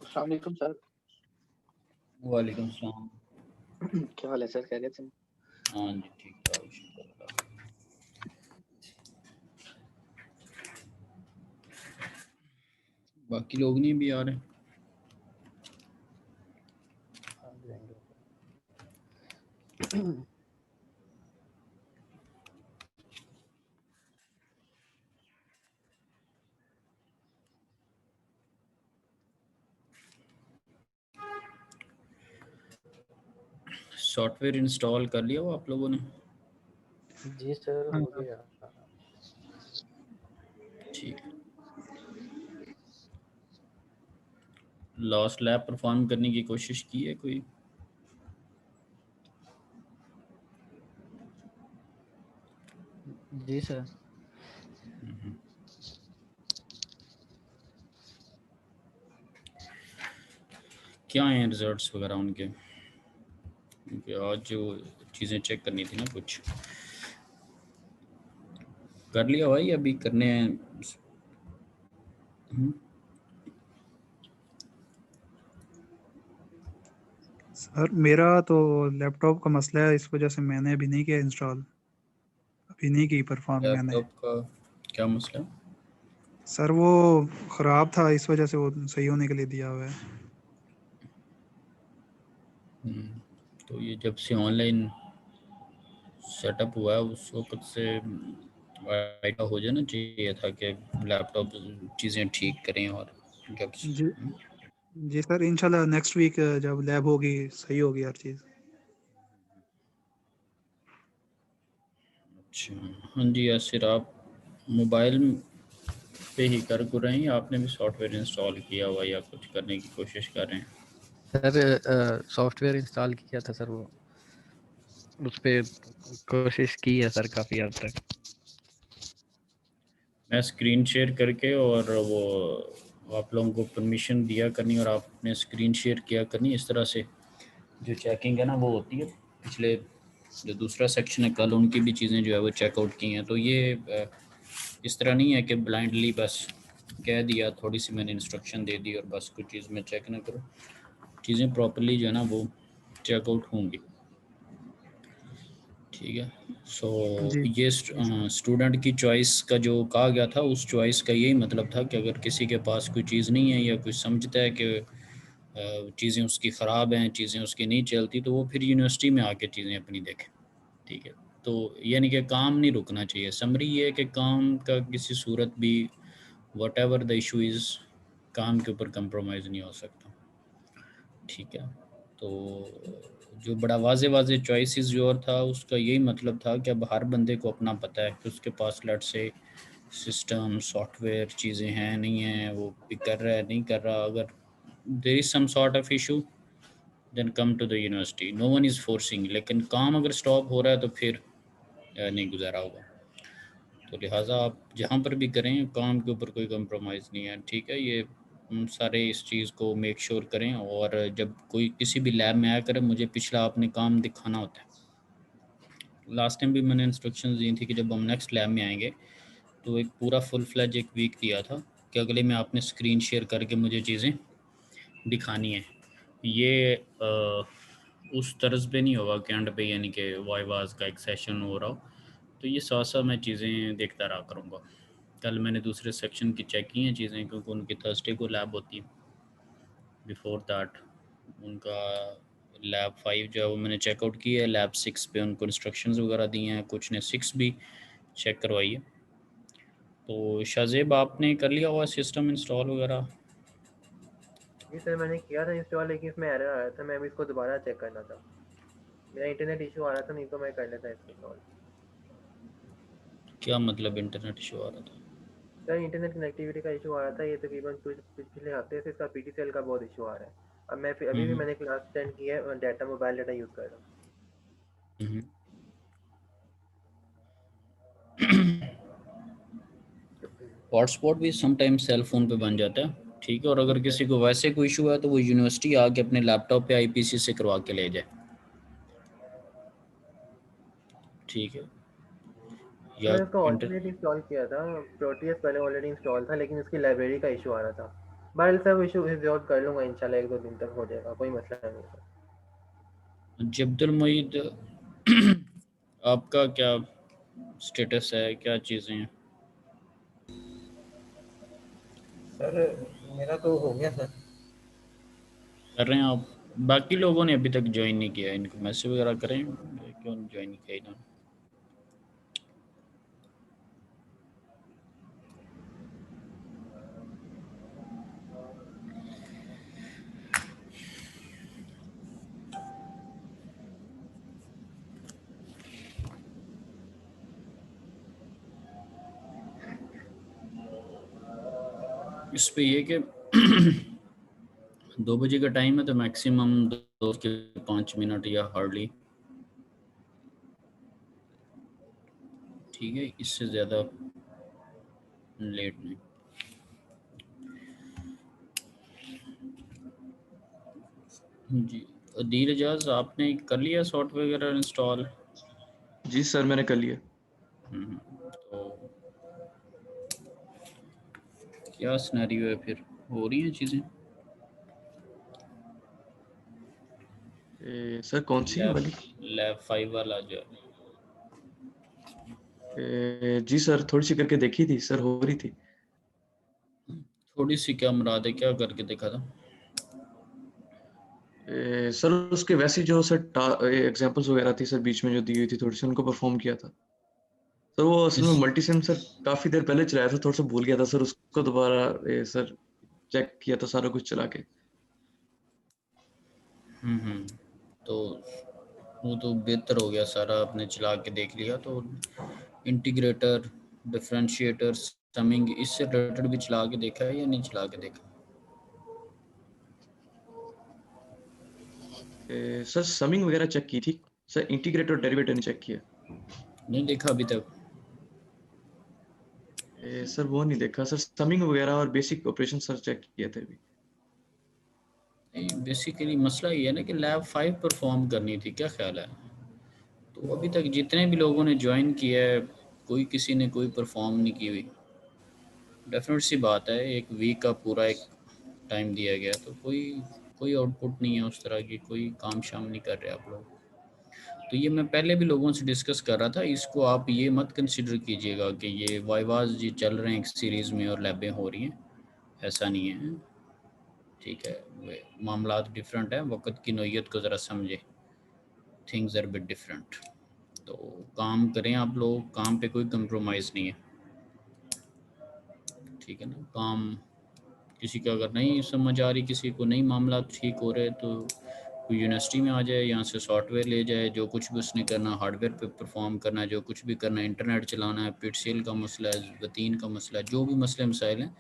अस्सलाम वालेकुम सर। वालेकुम सलाम। क्या हाल है सर, खैरियत से? हाँ जी, ठीक ठाक, शुक्र अल्लाह। बाकी लोग नहीं भी आ रहे? सॉफ्टवेयर इंस्टॉल कर लिया हो आप लोगों ने? जी सर, हाँ हो गया। ठीक। लास्ट लैब परफॉर्म करने की कोशिश की है कोई? जी सर। क्या हैं रिजल्ट्स वगैरह उनके? क्योंकि आज जो चीज़ें चेक करनी थी ना, कुछ कर लिया भाई, अभी करने हैं? सर, मेरा तो लैपटॉप का मसला है, इस वजह से मैंने अभी नहीं किया इंस्टॉल। अभी नहीं की परफॉर्म मैंने। लैपटॉप का क्या मसला? सर वो ख़राब था, इस वजह से वो सही होने के लिए दिया हुआ है। तो ये जब से ऑनलाइन सेटअप हुआ है उस वक्त से आइडिया हो जाना चाहिए था कि लैपटॉप चीज़ें ठीक करें। और जब जी जी सर, इंशाल्लाह नेक्स्ट वीक जब लैब होगी सही होगी हर चीज़। अच्छा, हाँ जी यासिर, आप मोबाइल पे ही कर रहे हैं या आपने भी सॉफ्टवेयर इंस्टॉल किया हुआ या कुछ करने की कोशिश कर रहे हैं? सर सॉफ्टवेयर इंस्टॉल किया था सर, वो उस पे कोशिश की है सर काफ़ी हद तक। मैं स्क्रीन शेयर करके और वो आप लोगों को परमिशन दिया करनी और आपने स्क्रीन शेयर किया करनी, इस तरह से जो चेकिंग है ना वो होती है। पिछले जो दूसरा सेक्शन है कल उनकी भी चीज़ें जो है वो चेकआउट की हैं। तो ये इस तरह नहीं है कि ब्लाइंडली बस कह दिया, थोड़ी सी मैंने इंस्ट्रक्शन दे दी और बस कुछ चीज़ में चेक ना करो। चीज़ें प्रॉपर्ली जो है ना वो चेकआउट होंगी। ठीक है। सो जी ये जी सर। स्टूडेंट की चॉइस का जो कहा गया था, उस चॉइस का यही मतलब था कि अगर किसी के पास कोई चीज़ नहीं है या कुछ समझता है कि चीज़ें उसकी ख़राब हैं, चीज़ें उसकी नहीं चलती, तो वो फिर यूनिवर्सिटी में आके चीज़ें अपनी देखें। ठीक है। तो यानी कि काम नहीं रुकना चाहिए। समरी ये है कि काम का किसी सूरत भी what ever the issue is, काम के ऊपर कंप्रोमाइज़ नहीं हो सकता। ठीक है। तो जो बड़ा वाजे वाजे चॉइसेस जो और था उसका यही मतलब था कि अब हर बंदे को अपना पता है कि उसके पास लेट से सिस्टम सॉफ्टवेयर चीज़ें हैं नहीं हैं, वो भी कर रहा है नहीं कर रहा। अगर there is some sort of issue then come to the university, no one is forcing. लेकिन काम अगर स्टॉप हो रहा है तो फिर नहीं गुजारा होगा। तो लिहाजा आप जहाँ पर भी करें काम के ऊपर कोई कंप्रोमाइज़ नहीं है। ठीक है। ये सारे इस चीज़ को मेक श्योर करें। और जब कोई किसी भी लैब में आया करे, मुझे पिछला आपने काम दिखाना होता है। लास्ट टाइम भी मैंने इंस्ट्रक्शंस दी थी कि जब हम नेक्स्ट लैब में आएंगे तो एक पूरा फुल फ्लैज एक वीक दिया था कि अगले में आपने स्क्रीन शेयर करके मुझे चीज़ें दिखानी है। ये उस तर्ज पे नहीं होगा कि एंड पे यानी कि वाइवाज का एक सेशन हो रहा हो। तो ये साथ साथ मैं चीज़ें देखता रहा करूँगा। कल मैंने दूसरे सेक्शन की चेक की हैं चीज़ें, क्योंकि उनकी थर्सडे को लैब होती है। बिफोर दैट उनका लैब 5 जो है वो मैंने चेकआउट की है। लैब 6 पे उनको इंस्ट्रक्शंस वगैरह दिए हैं, कुछ ने 6 भी चेक करवाई है। तो शाज़ेब, आपने कर लिया हुआ सिस्टम इंस्टॉल वगैरह? जी सर, मैंने किया था इंस्टॉल, लेकिन इसमें एरर आया था। मैं अभी इसको दोबारा चेक करना था। मेरा इंटरनेट इशू आ रहा था, नहीं तो मैं कर लेता इसको सॉल्व। क्या मतलब इंटरनेट इशू आ रहा था? सर इंटरनेट कनेक्टिविटी का इशू आ रहा था। ये तकरीबन पिछले हफ्ते से इसका पीटीसीएल का बहुत इशू आ रहा है। अब मैं अभी भी हम्म मैंने क्लास अटेंड की है, डाटा मोबाइल डाटा यूज़ कर रहा हूँ। हम्म। हॉटस्पॉट भी समटाइम्स सेल फोन पे बन जाता है। ठीक है। और अगर किसी को वैसे कोई इशू है तो वो यूनिवर्सिटी आके अपने लैपटॉप पे आईपीसी से करवा के ले जाए। ठीक है। या मैंने इसका इंटर ऑल्टरनेट इंस्टॉल किया था, प्रोटियस पहले ऑलरेडी इंस्टॉल था, लेकिन इसकी लाइब्रेरी का इशू आ रहा था। बाइल सब इशू रिजॉल्व कर लूंगा इंशाल्लाह, 1-2 दिन तक हो जाएगा, कोई मसला नहीं है। जी अब्दुल मुईद, आपका क्या स्टेटस है, क्या चीज़ें हैं? सर मेरा तो हो गया सर। कर रहे हैं आप? बाकी लोगों ने अभी तक ज्वाइन नहीं किया, इनको मैसेज वगैरह करें, क्यों ज्वाइन किया इन्होंने? इस पे ये कि 2 बजे का टाइम है तो मैक्सिमम 2 के 5 मिनट या हार्डली, ठीक है, इससे ज़्यादा लेट नहीं। जी अदील एजाज, आपने कर लिया सॉफ्टवेयर वगैरह इंस्टॉल? जी सर मैंने कर लिया। तो क्या सिनेरियो है फिर, हो रही हैं चीज़ें? सर कौन सी वाली? लैब 5 वाला जो है। जी सर थोड़ी सी करके देखी थी सर, हो रही थी। थोड़ी सी क्या मुराद है, क्या करके देखा था? सर उसके वैसे जो सर एग्जांपल्स वगैरह थी सर बीच में जो दी हुई थी, थोड़ी सी उनको परफॉर्म किया था सर। वो असल में मल्टी सिम सर काफ़ी देर पहले चलाया था, थोड़ा सा भूल गया था सर, उसको दोबारा सर चेक किया था सारा कुछ चला के। तो वो तो बेहतर हो गया, सारा आपने चला के देख लिया। तो इंटीग्रेटर, डिफरेंशिएटर, समिंग, इससे रिलेटेड भी चला के देखा है या नहीं चला के देखा? सर समिंग वगैरह चेक की थी सर, इंटीग्रेटर और डेरिवेटिव नहीं चेक किया। नहीं देखा अभी तक? सर वो नहीं देखा सर, समिंग वगैरह और बेसिक ऑपरेशन सर चेक किए थे अभी। बेसिकली मसला ये है ना कि लैब 5 परफॉर्म करनी थी, क्या ख्याल है? तो अभी तक जितने भी लोगों ने ज्वाइन किया है, कोई किसी ने कोई परफॉर्म नहीं की हुई। डेफिनेट सी बात है, एक वीक का पूरा एक टाइम दिया गया, तो कोई आउटपुट नहीं है उस तरह की, कोई काम शाम नहीं कर रहे आप लोग। तो ये मैं पहले भी लोगों से डिस्कस कर रहा था, इसको आप ये मत कंसिडर कीजिएगा कि ये वाइवाज जी चल रहे हैं एक सीरीज़ में और लैबें हो रही हैं, ऐसा नहीं है, ठीक है। वे मामलात डिफरेंट हैं, वक्त की नोयत को ज़रा समझे, थिंग्स आर बिट डिफरेंट। तो काम करें आप लोग, काम पे कोई कंप्रोमाइज़ नहीं है, ठीक है ना। काम किसी का अगर नहीं समझ आ रही, किसी को नहीं मामला ठीक हो रहे, तो कोई यूनिवर्सिटी में आ जाए, यहाँ से सॉफ्टवेयर ले जाए, जो कुछ भी उसने करना, हार्डवेयर पे परफॉर्म करना है, जो कुछ भी करना है, इंटरनेट चलाना है, पिटसेल का मसला है, वतीन का मसला है, जो भी मसले मसाइल हैं,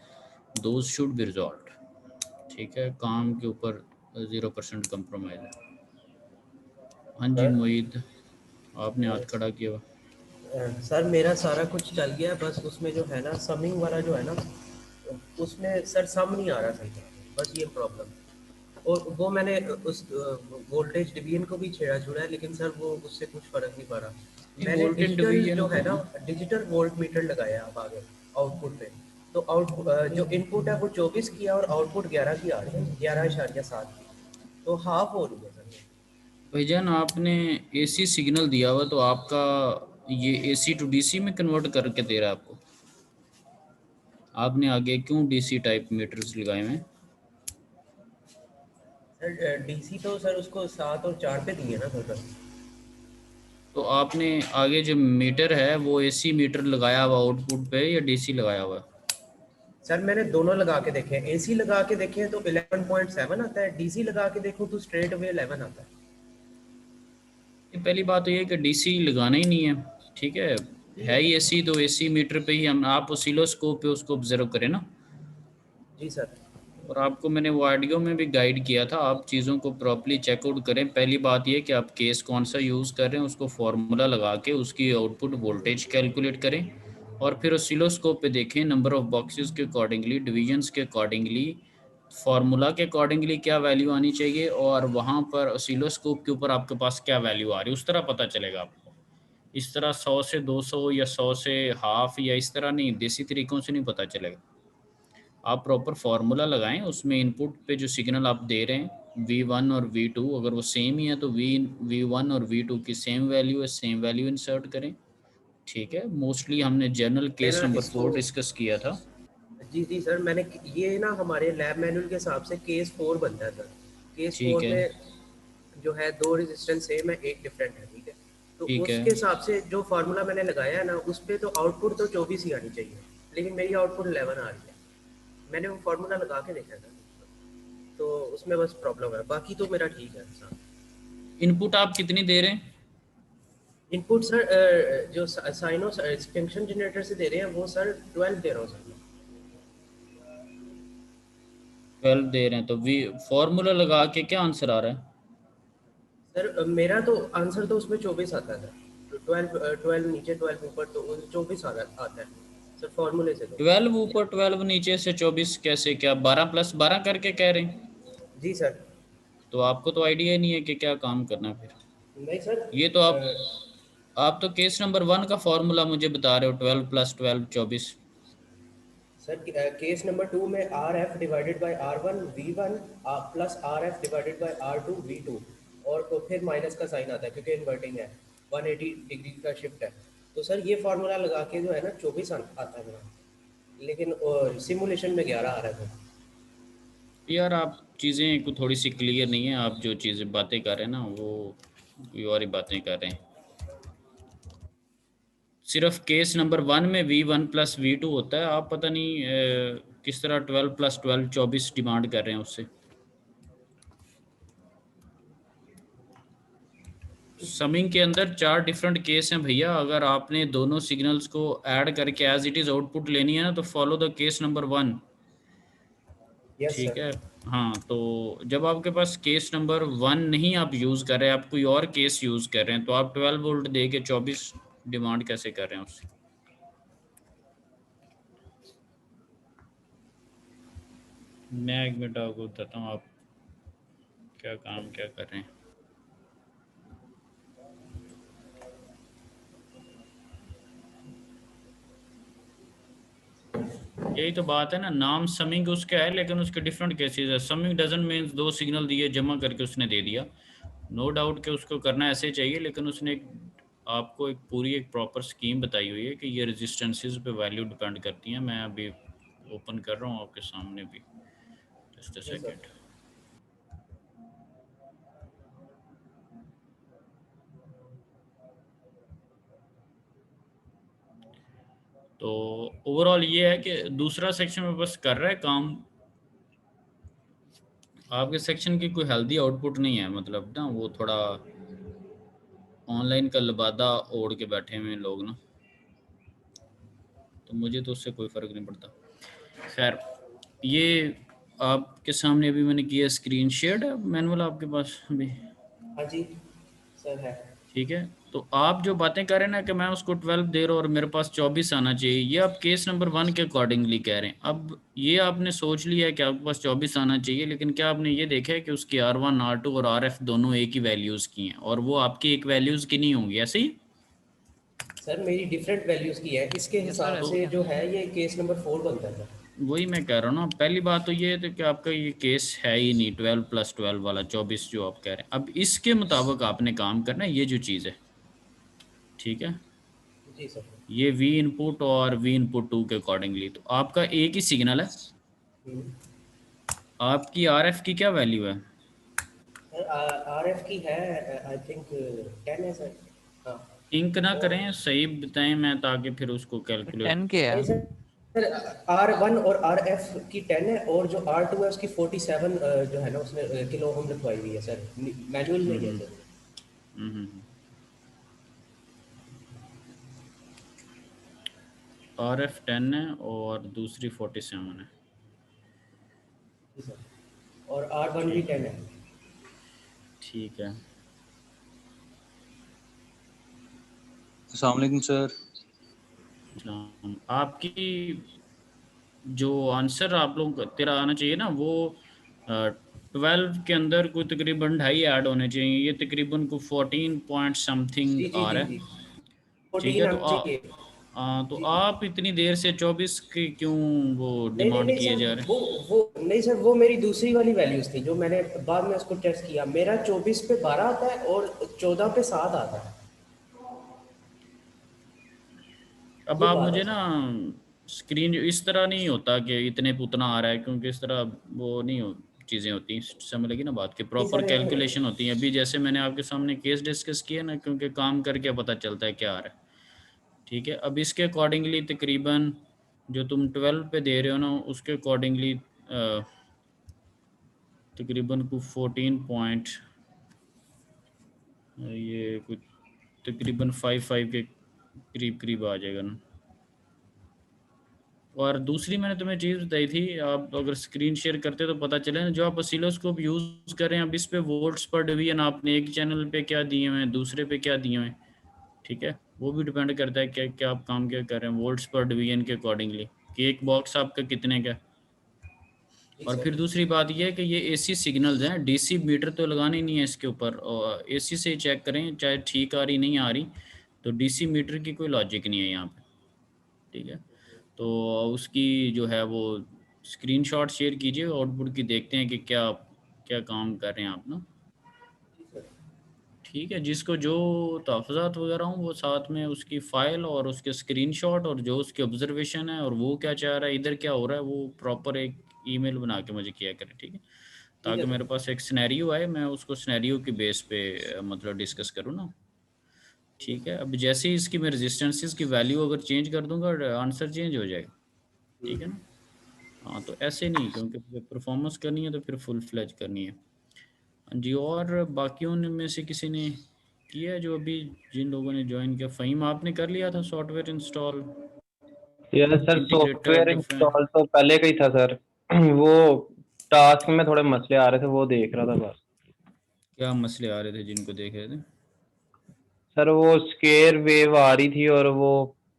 दोज शुड बी रिजॉल्व, ठीक है। काम के ऊपर 0% कंप्रोमाइज़ है। हाँ जी मुईद, आपने हाथ खड़ा किया हुआ। सर मेरा सारा कुछ चल गया, बस उसमें जो है ना समिंग वाला जो है ना, उसमें सर सम नहीं आ रहा सही, बस ये प्रॉब्लम। और वो मैंने उस वोल्टेज डिवीजन को भी छेड़ा छुड़ा है, लेकिन सर वो उससे कुछ फर्क नहीं पड़ रहा। मैंने वोल्टेज डिजिटल डिवीजन जो है ना, डिजिटल वोल्ट मीटर लगाया अब आगे आउटपुट पे, तो जो इनपुट है वो 24 की है और आउटपुट 11 की आ रही है, 11.7 की, तो हाफ हो रही है सर। भाईजान आपने एसी सिग्नल दिया हुआ, तो आपका ये एसी टू डीसी में कन्वर्ट करके दे रहा है आपको? आपने आगे क्यों डीसी टाइप मीटर्स लगाए हुए हैं? सर डीसी तो सर उसको 7 और 4 पे दिए ना सर। तो आपने आगे जो मीटर है वो एसी मीटर लगाया हुआ आउटपुट पे या डीसी लगाया हुआ? सर मैंने दोनों लगा के देखे, एसी लगा के देखे तो 11.7 आता है, डीसी लगा के देखूं तो स्ट्रेट अवे 11 आता है। ये पहली बात तो ये है कि डीसी लगाना ही नहीं है, ठीक है ही एसी, तो एसी मीटर पे ही हम, आप ओसिलोस्कोप पे उसको ऑब्जर्व करें ना। जी सर। और आपको मैंने वो ऑडियो में भी गाइड किया था, आप चीज़ों को प्रॉपर्ली चेकआउट करें। पहली बात ये कि आप केस कौन सा यूज़ कर रहे हैं, उसको फार्मूला लगा के उसकी आउटपुट वोल्टेज कैलकुलेट करें, और फिर ऑसिलोस्कोप पे देखें नंबर ऑफ़ बॉक्सेस के अकॉर्डिंगली, डिवीजन्स के अकॉर्डिंगली, फार्मूला के अकॉर्डिंगली क्या वैल्यू आनी चाहिए, और वहाँ पर ऑसिलोस्कोप के ऊपर आपके पास क्या वैल्यू आ रही है, उस तरह पता चलेगा आपको। इस तरह 100 से 200 या 100 से हाफ या इस तरह नहीं, देसी तरीक़ों से नहीं पता चलेगा। आप प्रॉपर फार्मूला लगाएं, उसमें इनपुट पे जो सिग्नल आप दे रहे हैं V1 और V2 अगर वो सेम ही है तो V1 और V2 की सेम वैल्यू है, सेम वैल्यू इंसर्ट करें। ठीक है, मोस्टली हमने जनरल केस मैंने नंबर इसको 4 डिस्कस किया था। जी सर, मैंने ये ना हमारे लैब मैनुअल के हिसाब से केस 4 बनता है सर। केस ठीक 4 है, में जो है 2 रेजिस्टेंस सेम है, एक डिफरेंट है। ठीक है, तो ठीक है। उसके हिसाब से जो फार्मूला मैंने लगाया है ना, उस पे तो आउटपुट तो 24 ही आनी चाहिए, लेकिन मेरी आउटपुट 11 आ रही है। मैंने वो फार्मूला लगा के देखा था, तो उसमें बस प्रॉब्लम है, बाकी तो मेरा ठीक है सर। इनपुट आप कितनी दे रहे हैं? इनपुट सर जो साइनो फंक्शन जनरेटर से दे रहे हैं वो सर 12 दे रहा हूँ सर। 12 दे रहे हैं, तो फार्मूला लगा के क्या आंसर आ रहा है? सर मेरा तो आंसर तो उसमें 24 आता है सर। 12 नीचे 12 ऊपर, तो 24 आता है सर फार्मूले से। तो 12 ऊपर 12 नीचे से 24 कैसे? क्या 12 + 12 करके कह रहे हैं? जी सर। तो आपको तो आइडिया ही नहीं है कि क्या काम करना है फिर। नहीं सर, ये तो आप तो केस नंबर 1 का फार्मूला मुझे बता रहे हो, 12 + 12 24। सर केस नंबर 2 में RF divided by R1 V1 plus RF divided by R2 V2, और तो फिर माइनस का साइन आता है क्योंकि इन्वर्टिंग है, 180 डिग्री का शिफ्ट है। तो सर ये फार्मूला लगा के जो है ना 24 आता है मेरा, लेकिन सिमुलेशन में 11 आ रहा है। यार आप चीज़ें को थोड़ी सी क्लियर नहीं है, आप जो चीज़ें बातें कर रहे हैं ना वो कोई और ही बातें कर रहे हैं। सिर्फ केस नंबर 1 में V1 + V2 होता है, आप पता नहीं किस तरह 12 + 12 24 डिमांड कर रहे हैं उससे। समिंग के अंदर 4 डिफरेंट केस हैं भैया, अगर आपने दोनों सिग्नल्स को ऐड करके एज इट इज़ आउटपुट लेनी है ना तो follow the case number 1। Yes ठीक सर। है, हाँ। तो जब आपके पास केस नंबर 1 नहीं आप यूज़ कर रहे हैं, आप कोई और केस यूज़ कर रहे हैं, तो आप 12 वोल्ट दे के 24 डिमांड कैसे कर रहे हैं उससे? मैं 1 मिनट आपको बताता हूँ आप क्या काम क्या कर रहे हैं। यही तो बात है ना, नाम समिंग उसका है लेकिन उसके डिफरेंट केसेस है। समिंग डजंट मीन्स 2 सिग्नल दिए जमा करके उसने दे दिया। नो डाउट कि उसको करना ऐसे चाहिए, लेकिन उसने आपको एक पूरी एक प्रॉपर स्कीम बताई हुई है कि ये रेजिस्टेंसेस पे वैल्यू डिपेंड करती हैं। मैं अभी ओपन कर रहा हूँ आपके सामने भी, जस्ट अ सेकेंड। तो ओवरऑल ये है कि दूसरा सेक्शन में बस कर रहा है काम। आपके सेक्शन की कोई हेल्दी आउटपुट नहीं है, मतलब ना वो थोड़ा ऑनलाइन का लबादा ओढ़ के बैठे हुए हैं लोग ना, तो मुझे तो उससे कोई फ़र्क नहीं पड़ता। खैर, ये आपके सामने अभी मैंने किया, स्क्रीन शेयर है मैनुअल आपके पास अभी? हाँ जी सर है। ठीक है, तो आप जो बातें कर रहे हैं ना कि मैं उसको 12 दे रहा हूँ और मेरे पास 24 आना चाहिए, ये आप केस नंबर 1 के अकॉर्डिंगली कह रहे हैं। अब ये आपने सोच लिया है कि आपके पास 24 आना चाहिए, लेकिन क्या आपने ये देखा है कि उसकी R1 R2 और RF दोनों एक ही वैल्यूज़ की हैं और वो आपकी एक वैल्यूज़ की नहीं होंगी, ऐसे ही? सर मेरी डिफरेंट वैल्यूज़ की है, इसके हिसाब से जो है ये केस नंबर 4 बनता है। वही मैं कह रहा हूँ ना, पहली बात तो ये है कि आपका ये केस है ही नहीं 12 + 12 वाला 24 जो आप कह रहे हैं। अब इसके मुताबिक आपने काम करना है, ये जो चीज़ है, ठीक है, जी सर। ये V इनपुट और V इनपुट 2 के अकॉर्डिंगली। तो आपका एक ही सिग्नल है, आपकी RF की क्या वैल्यू है? RF की है आई थिंक 10 है सर। हाँ इंक ना करें, सही बताएं मैं, ताकि फिर उसको कैलकुलेट। 10 के नहीं है। सर, R1 और RF की 10 है, और जो R2 है उसकी 47 जो है ना उसने किलो ओम लिखवाई हुई है सर, मैनुअल में ही है सर। RF 10 है और दूसरी 47 है। जी सर, और R1 भी 10 है। ठीक है, अस्सलाम वालेकुम सर। आपकी जो आंसर आप लोग तेरा आना चाहिए ना, वो 12 के अंदर कोई तकरीबन 2.5 ऐड होने चाहिए, ये तकरीबन को 14 पॉइंट समथिंग जी जी आ जी रहा जी है। ठीक 14 है, तो आना चाहिए। तो आप इतनी देर से 24 की क्यों वो नहीं डिमांड नहीं किए जा सर, रहे हैं? वो नहीं सर, वो मेरी दूसरी वाली वैल्यूज थी जो मैंने बाद में उसको टेस्ट किया। मेरा 24 पे 12 आता है और 14 पे 7 आता है। अब ये आप बात है मुझे ना सर। स्क्रीन इस तरह नहीं होता कि इतने पे उतना आ रहा है, क्योंकि इस तरह वो नहीं हो चीज़ें होती हैं, समझ लगी ना बात की, जी प्रॉपर सर, कैलकुलेशन होती है। अभी जैसे मैंने आपके सामने केस डिस्कस किया ना, क्योंकि काम करके पता चलता है क्या आ रहा है। ठीक है, अब इसके अकॉर्डिंगली तकरीबन जो तुम 12 पे दे रहे हो ना, उसके अकॉर्डिंगली तकरीबन कुछ 14 पॉइंट, ये कुछ तकरीबन 5 के करीब करीब आ जाएगा ना। और दूसरी मैंने तुम्हें चीज़ बताई थी, आप अगर स्क्रीन शेयर करते तो पता चले ना, जो आप ऑसिलोस्कोप यूज़ कर रहे हैं, अब इस पे वोल्ट्स पर डिवीजन आपने एक चैनल पे क्या दिए हुए हैं, दूसरे पे क्या दिए हुए हैं, ठीक है, वो भी डिपेंड करता है क्या क्या आप काम क्या कर रहे हैं वोल्ट्स पर डिवीजन के अकॉर्डिंगली, कि एक बॉक्स आपका कितने का। जी और फिर सर। दूसरी बात ये है कि ये एसी सिग्नल्स हैं, डीसी मीटर तो लगाने नहीं है इसके ऊपर, और एसी से ही चेक करें, चाहे ठीक आ रही नहीं आ रही, तो डीसी मीटर की कोई लॉजिक नहीं है यहाँ पे। ठीक है, तो उसकी जो है वो स्क्रीनशॉट शेयर कीजिए आउटपुट की, देखते हैं कि क्या क्या काम कर रहे हैं आप ना। ठीक है, जिसको जो तहफ़्फ़ुज़ात वगैरह हों वो साथ में उसकी फ़ाइल और उसके स्क्रीनशॉट और जो उसकी ऑब्जर्वेशन है और वो क्या चाह रहा है, इधर क्या हो रहा है, वो प्रॉपर एक ईमेल बना के मुझे किया करें। ठीक है, ठीक है ताकि मेरे सर। पास एक सिनेरियो आए, मैं उसको सिनेरियो की बेस पे मतलब डिस्कस करूँ ना। ठीक है, अब जैसे ही इसकी मैं रेजिस्टेंसेस की वैल्यू अगर चेंज कर दूंगा, आंसर चेंज हो जाएगा। ठीक है ना। हाँ, तो ऐसे नहीं, क्योंकि परफॉर्मेंस करनी है तो फिर फुल फ्लैज करनी है। हाँ जी, और बाकियों में से किसी ने किया है जो अभी जिन लोगों ने ज्वाइन किया? फ़हीम, आपने कर लिया था सॉफ्टवेयर इंस्टॉल यार sir software integrated fan? Install तो पहले का ही था सर। वो टास्क में थोड़े मसले आ रहे थे, वो देख रहा था बस। क्या मसले आ रहे थे जिनको देख रहे थे? सर वो स्केयर वेव आ रही थी और वो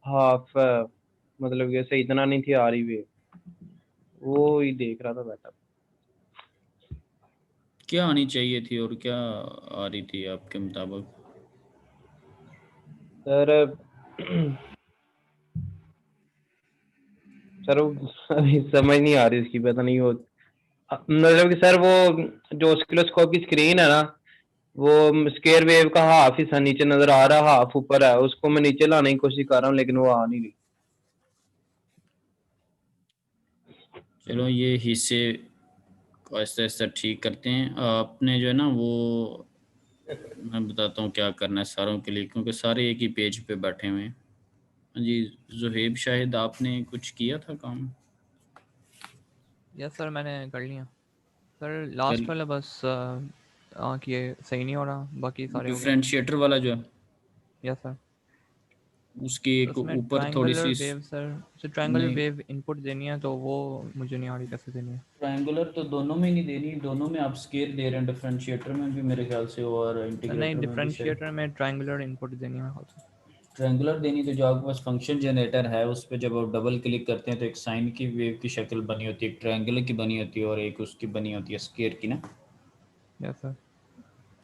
हाफ मतलब जैसे इतना नहीं थी आ रही वेव, वो ही देख रहा था बैठा। क्या आनी चाहिए थी और क्या आ रही थी आपके मुताबिक? सर सर वो अभी समझ नहीं आ रही उसकी, पता नहीं वो मतलब कि सर वो जो ऑसिलोस्कोप की स्क्रीन है ना, वो स्केयर वेव का हाफ हिस्सा नीचे नजर आ रहा, हाफ ऊपर है, उसको मैं नीचे लाने की कोशिश कर रहा हूँ लेकिन वो आ नहीं रही। चलो ये हिस्से को आहिस्ता आहिस्ता ठीक करते हैं। आपने जो है ना वो, मैं बताता हूँ क्या करना है सारों के लिए, क्योंकि सारे एक ही पेज पे बैठे हुए हैं। हाँ जी, जुहेब शाहिद, आपने कुछ किया था काम? यस सर, मैंने कर लिया सर। लास्ट कर वाला बस कि ये सही नहीं हो रहा, बाकी सारे हो गए। डिफरेंशिएटर वाला जो है, यस सर। उसकी एक उसमें ऊपर थोड़ी ट्रायंगुलर सी वेव सर, ट्रायंगुलर नहीं, वेव इनपुट देनी है, तो वो मुझे नहीं आ रही कैसे देनी है। ट्रायंगुलर तो दोनों में नहीं देनी, दोनों में आप स्केयर दे रहे हैं, डिफरेंशिएटर में भी मेरे ख्याल से और सर नहीं, इंटीग्रेटर में भी शायद। डिफरेंशिएटर में ट्रायंगुलर इनपुट देनी है मेरे ख्याल से। ट्रायंगुलर देनी, तो जो आपके पास फंक्शन जनरेटर है उस पर जब आप डबल क्लिक करते हैं तो एक साइन की वेव की शक्ल बनी होती है, एक ट्रायंगुलर की बनी होती है और एक उसकी बनी होती है स्केयर की ना। Yes sir.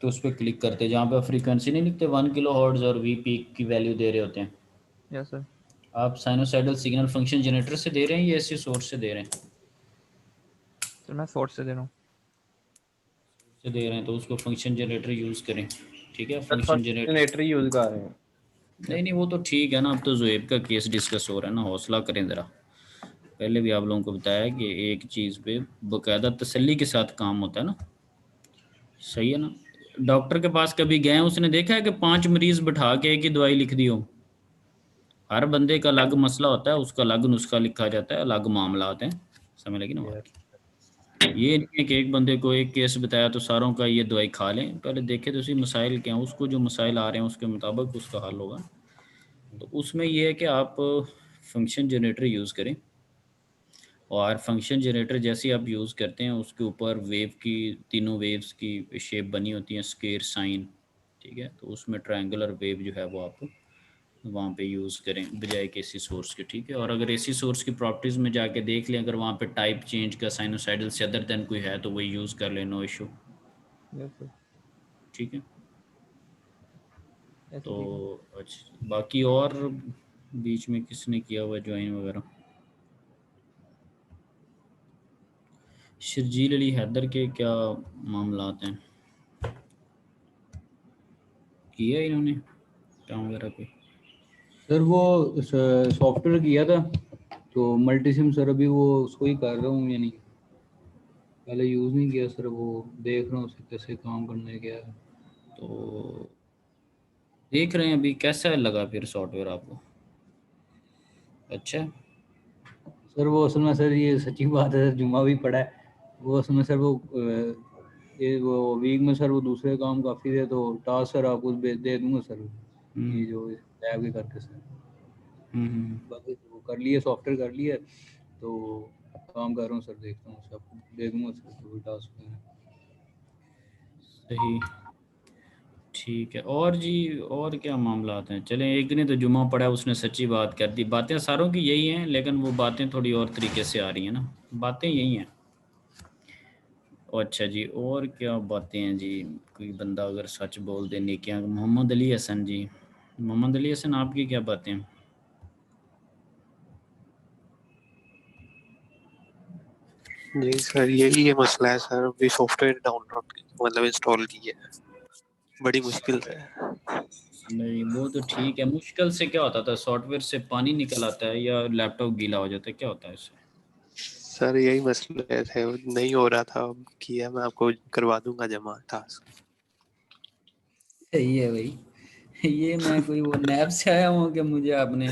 तो उस पर क्लिक करते हैं, जहाँ पे फ्रीक्वेंसी नहीं लिखते 1 किलो हर्ट्ज और वी पीक की वैल्यू दे रहे होते हैं, यस सर। आप साइनोसाइडल सिग्नल फंक्शन जनरेटर से दे रहे हैं या ऐसे सोर्स से दे रहे हैं? सर मैं सोर्स से दे रहा हूँ। से दे रहे हैं तो उसको फंक्शन जनरेटर यूज़ करें। ठीक है, sir function generator. Generator use कर रहे हैं। नहीं नहीं, वो तो ठीक है ना, अब तो जुएब का केस डिस्कस हो रहा है ना, हौसला करें ज़रा। पहले भी आप लोगों को बताया कि एक चीज़ पे बाकायदा तसल्ली के साथ काम होता है ना। सही है ना। डॉक्टर के पास कभी गए, उसने देखा है कि 5 मरीज बिठा के एक ही दवाई लिख दी हो? हर बंदे का अलग मसला होता है, उसका अलग नुस्खा लिखा जाता है, अलग मामला होते हैं। समझ लगी ना बात की? ये नहीं है कि एक बंदे को एक केस बताया तो सारों का ये दवाई खा लें, पहले देखे तो उसी मसाइल क्या हैं, उसको जो मसाइल आ रहे हैं उसके मुताबिक उसका हल होगा। तो उसमें ये है कि आप फंक्शन जनरेटर यूज़ करें, और फंक्शन जनरेटर जैसे आप यूज़ करते हैं उसके ऊपर वेव की, तीनों वेव्स की शेप बनी होती है, स्क्वायर साइन। ठीक है, तो उसमें ट्रायंगुलर वेव जो है वो आप वहाँ पे यूज़ करें बजाय के एसी सोर्स के। ठीक है, और अगर एसी सोर्स की प्रॉपर्टीज़ में जाके देख लें, अगर वहाँ पे टाइप चेंज का साइनोसाइडल से अदर देन कोई है तो वही यूज़ कर लें, नो इशू। Yes sir. ठीक है, ऐसे तो ठीक है। अच्छा बाकी और बीच में किसने किया हुआ ज्वाइन वगैरह? शर्जील अली हैदर के क्या मामलात हैं? किया इन्होंने काम वगैरह कोई? सर वो सॉफ्टवेयर किया था तो मल्टी सिम सर अभी वो उसको ही कर रहा हूँ, यानी पहले यूज़ नहीं किया सर, वो देख रहा हूँ उसे कैसे काम करना है क्या है। तो देख रहे हैं अभी कैसा लगा फिर सॉफ्टवेयर आपको? अच्छा है? सर वो असल में सर ये सच्ची बात है सर, जुम्मा भी पड़ा है वो असल में सर, ये वो वीक में सर वो दूसरे काम काफ़ी थे तो टास्क सर आपको दे दूंगा सर, ये जो लैब के करके सर बाकी वो कर लिए, सॉफ्टवेयर कर लिए तो काम कर रहा हूँ सर, देखता हूँ सब दे दूंगा सर जो भी टास्क है। सही, ठीक है। और जी और क्या मामलात हैं? चलें, एक ने तो जुम्मा पड़ा उसने सच्ची बात कर दी। बातें सारों की यही हैं लेकिन वो बातें थोड़ी और तरीके से आ रही हैं ना, बातें यही हैं। अच्छा जी, और क्या बातें हैं जी? कोई बंदा अगर सच बोल दे नेकियां। मोहम्मद अली हसन जी, मोहम्मद अली हसन आपकी क्या बातें हैं? जी सर, यही ये मसला है सर, अभी सॉफ्टवेयर डाउनलोड मतलब इंस्टॉल की है बड़ी मुश्किल से। नहीं वो तो ठीक है, मुश्किल से क्या होता था? सॉफ्टवेयर से पानी निकल आता है या लैपटॉप गीला हो जाता है, क्या होता है इससे? सर यही मसले थे, नहीं हो रहा था, अब किया, मैं आपको करवा दूंगा जमा टास्क। सही है भाई। ये मैं कोई वो नैब से आया हूँ कि मुझे आपने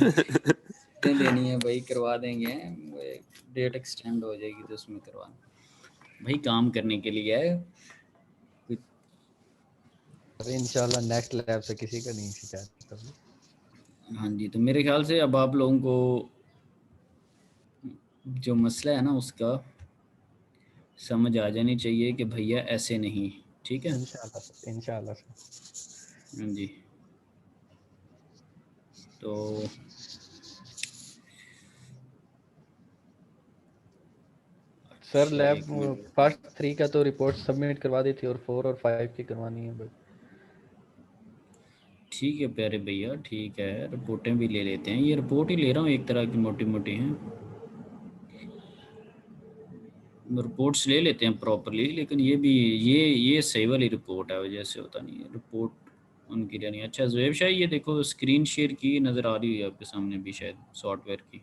देनी है भाई, करवा देंगे। डेट एक्सटेंड हो जाएगी तो उसमें करवा भाई, काम करने के लिए है। अरे इंशाल्लाह नेक्स्ट लैब से किसी का नहीं शिकायत कभी। हाँ जी, तो मेरे ख्याल से अब आप लोगों को जो मसला है ना उसका समझ आ जानी चाहिए कि भैया ऐसे नहीं, ठीक है? इंशाल्लाह सर। हाँ जी, तो सर अच्छा लैब एक मिनट। फर्स्ट 3 का तो रिपोर्ट सबमिट करवा दी थी और 4 और 5 की करवानी है भाई। ठीक है प्यारे भैया, ठीक है, रिपोर्टें भी ले लेते हैं। ये रिपोर्ट ही ले रहा हूँ एक तरह की, मोटी मोटी हैं रिपोर्ट्स ले लेते हैं प्रॉपरली, लेकिन ये भी ये सही वाली रिपोर्ट है, वजह से होता नहीं है रिपोर्ट उनकी लेनी। अच्छा ज़ुएब शाह, ये देखो स्क्रीन शेयर की नज़र आ रही है आपके सामने भी शायद सॉफ्टवेयर की।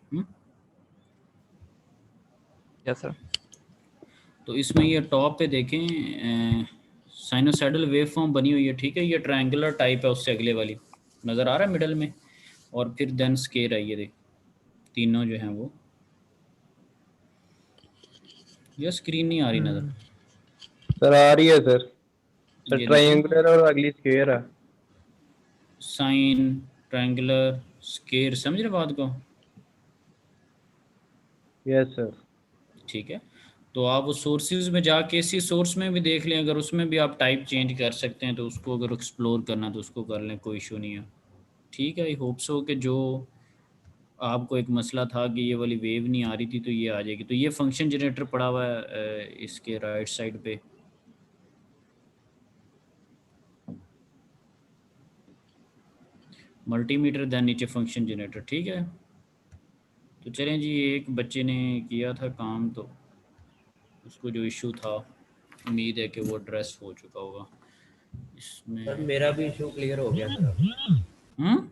Yes sir. तो इसमें ये टॉप पे देखें साइनोसाइडल वेव फॉर्म बनी हुई है, ठीक है? ये ट्रायंगुलर टाइप है, उससे अगले वाली नज़र आ रहा है मिडल में, और फिर देन स्केयर है, ये देख तीनों जो हैं वो। ये स्क्रीन नहीं आ रही नज़र? सर आ रही है सर, सर ये देखो ट्रायंगुलर और अगली स्क्वायर है। साइन, ट्रायंगुलर, स्केयर, समझ रहे बात को? Yes sir. ठीक है, तो आप उस सोर्सेज में जाके इसी सोर्स में भी देख लें, अगर उसमें भी आप टाइप चेंज कर सकते हैं तो उसको अगर एक्सप्लोर करना तो उसको कर लें, कोई इशू नहीं है। ठीक है, आई होप सो कि जो आपको एक मसला था कि ये वाली वेव नहीं आ रही थी तो ये आ जाएगी। तो ये फंक्शन जनरेटर पड़ा हुआ है इसके राइट साइड पे। मल्टीमीटर दैन नीचे फंक्शन जनरेटर, ठीक है? तो चलें जी, एक बच्चे ने किया था काम तो उसको जो इशू था उम्मीद है कि वो एड्रेस हो चुका होगा इसमें। सर मेरा भी इशू क्लियर हो गया सर।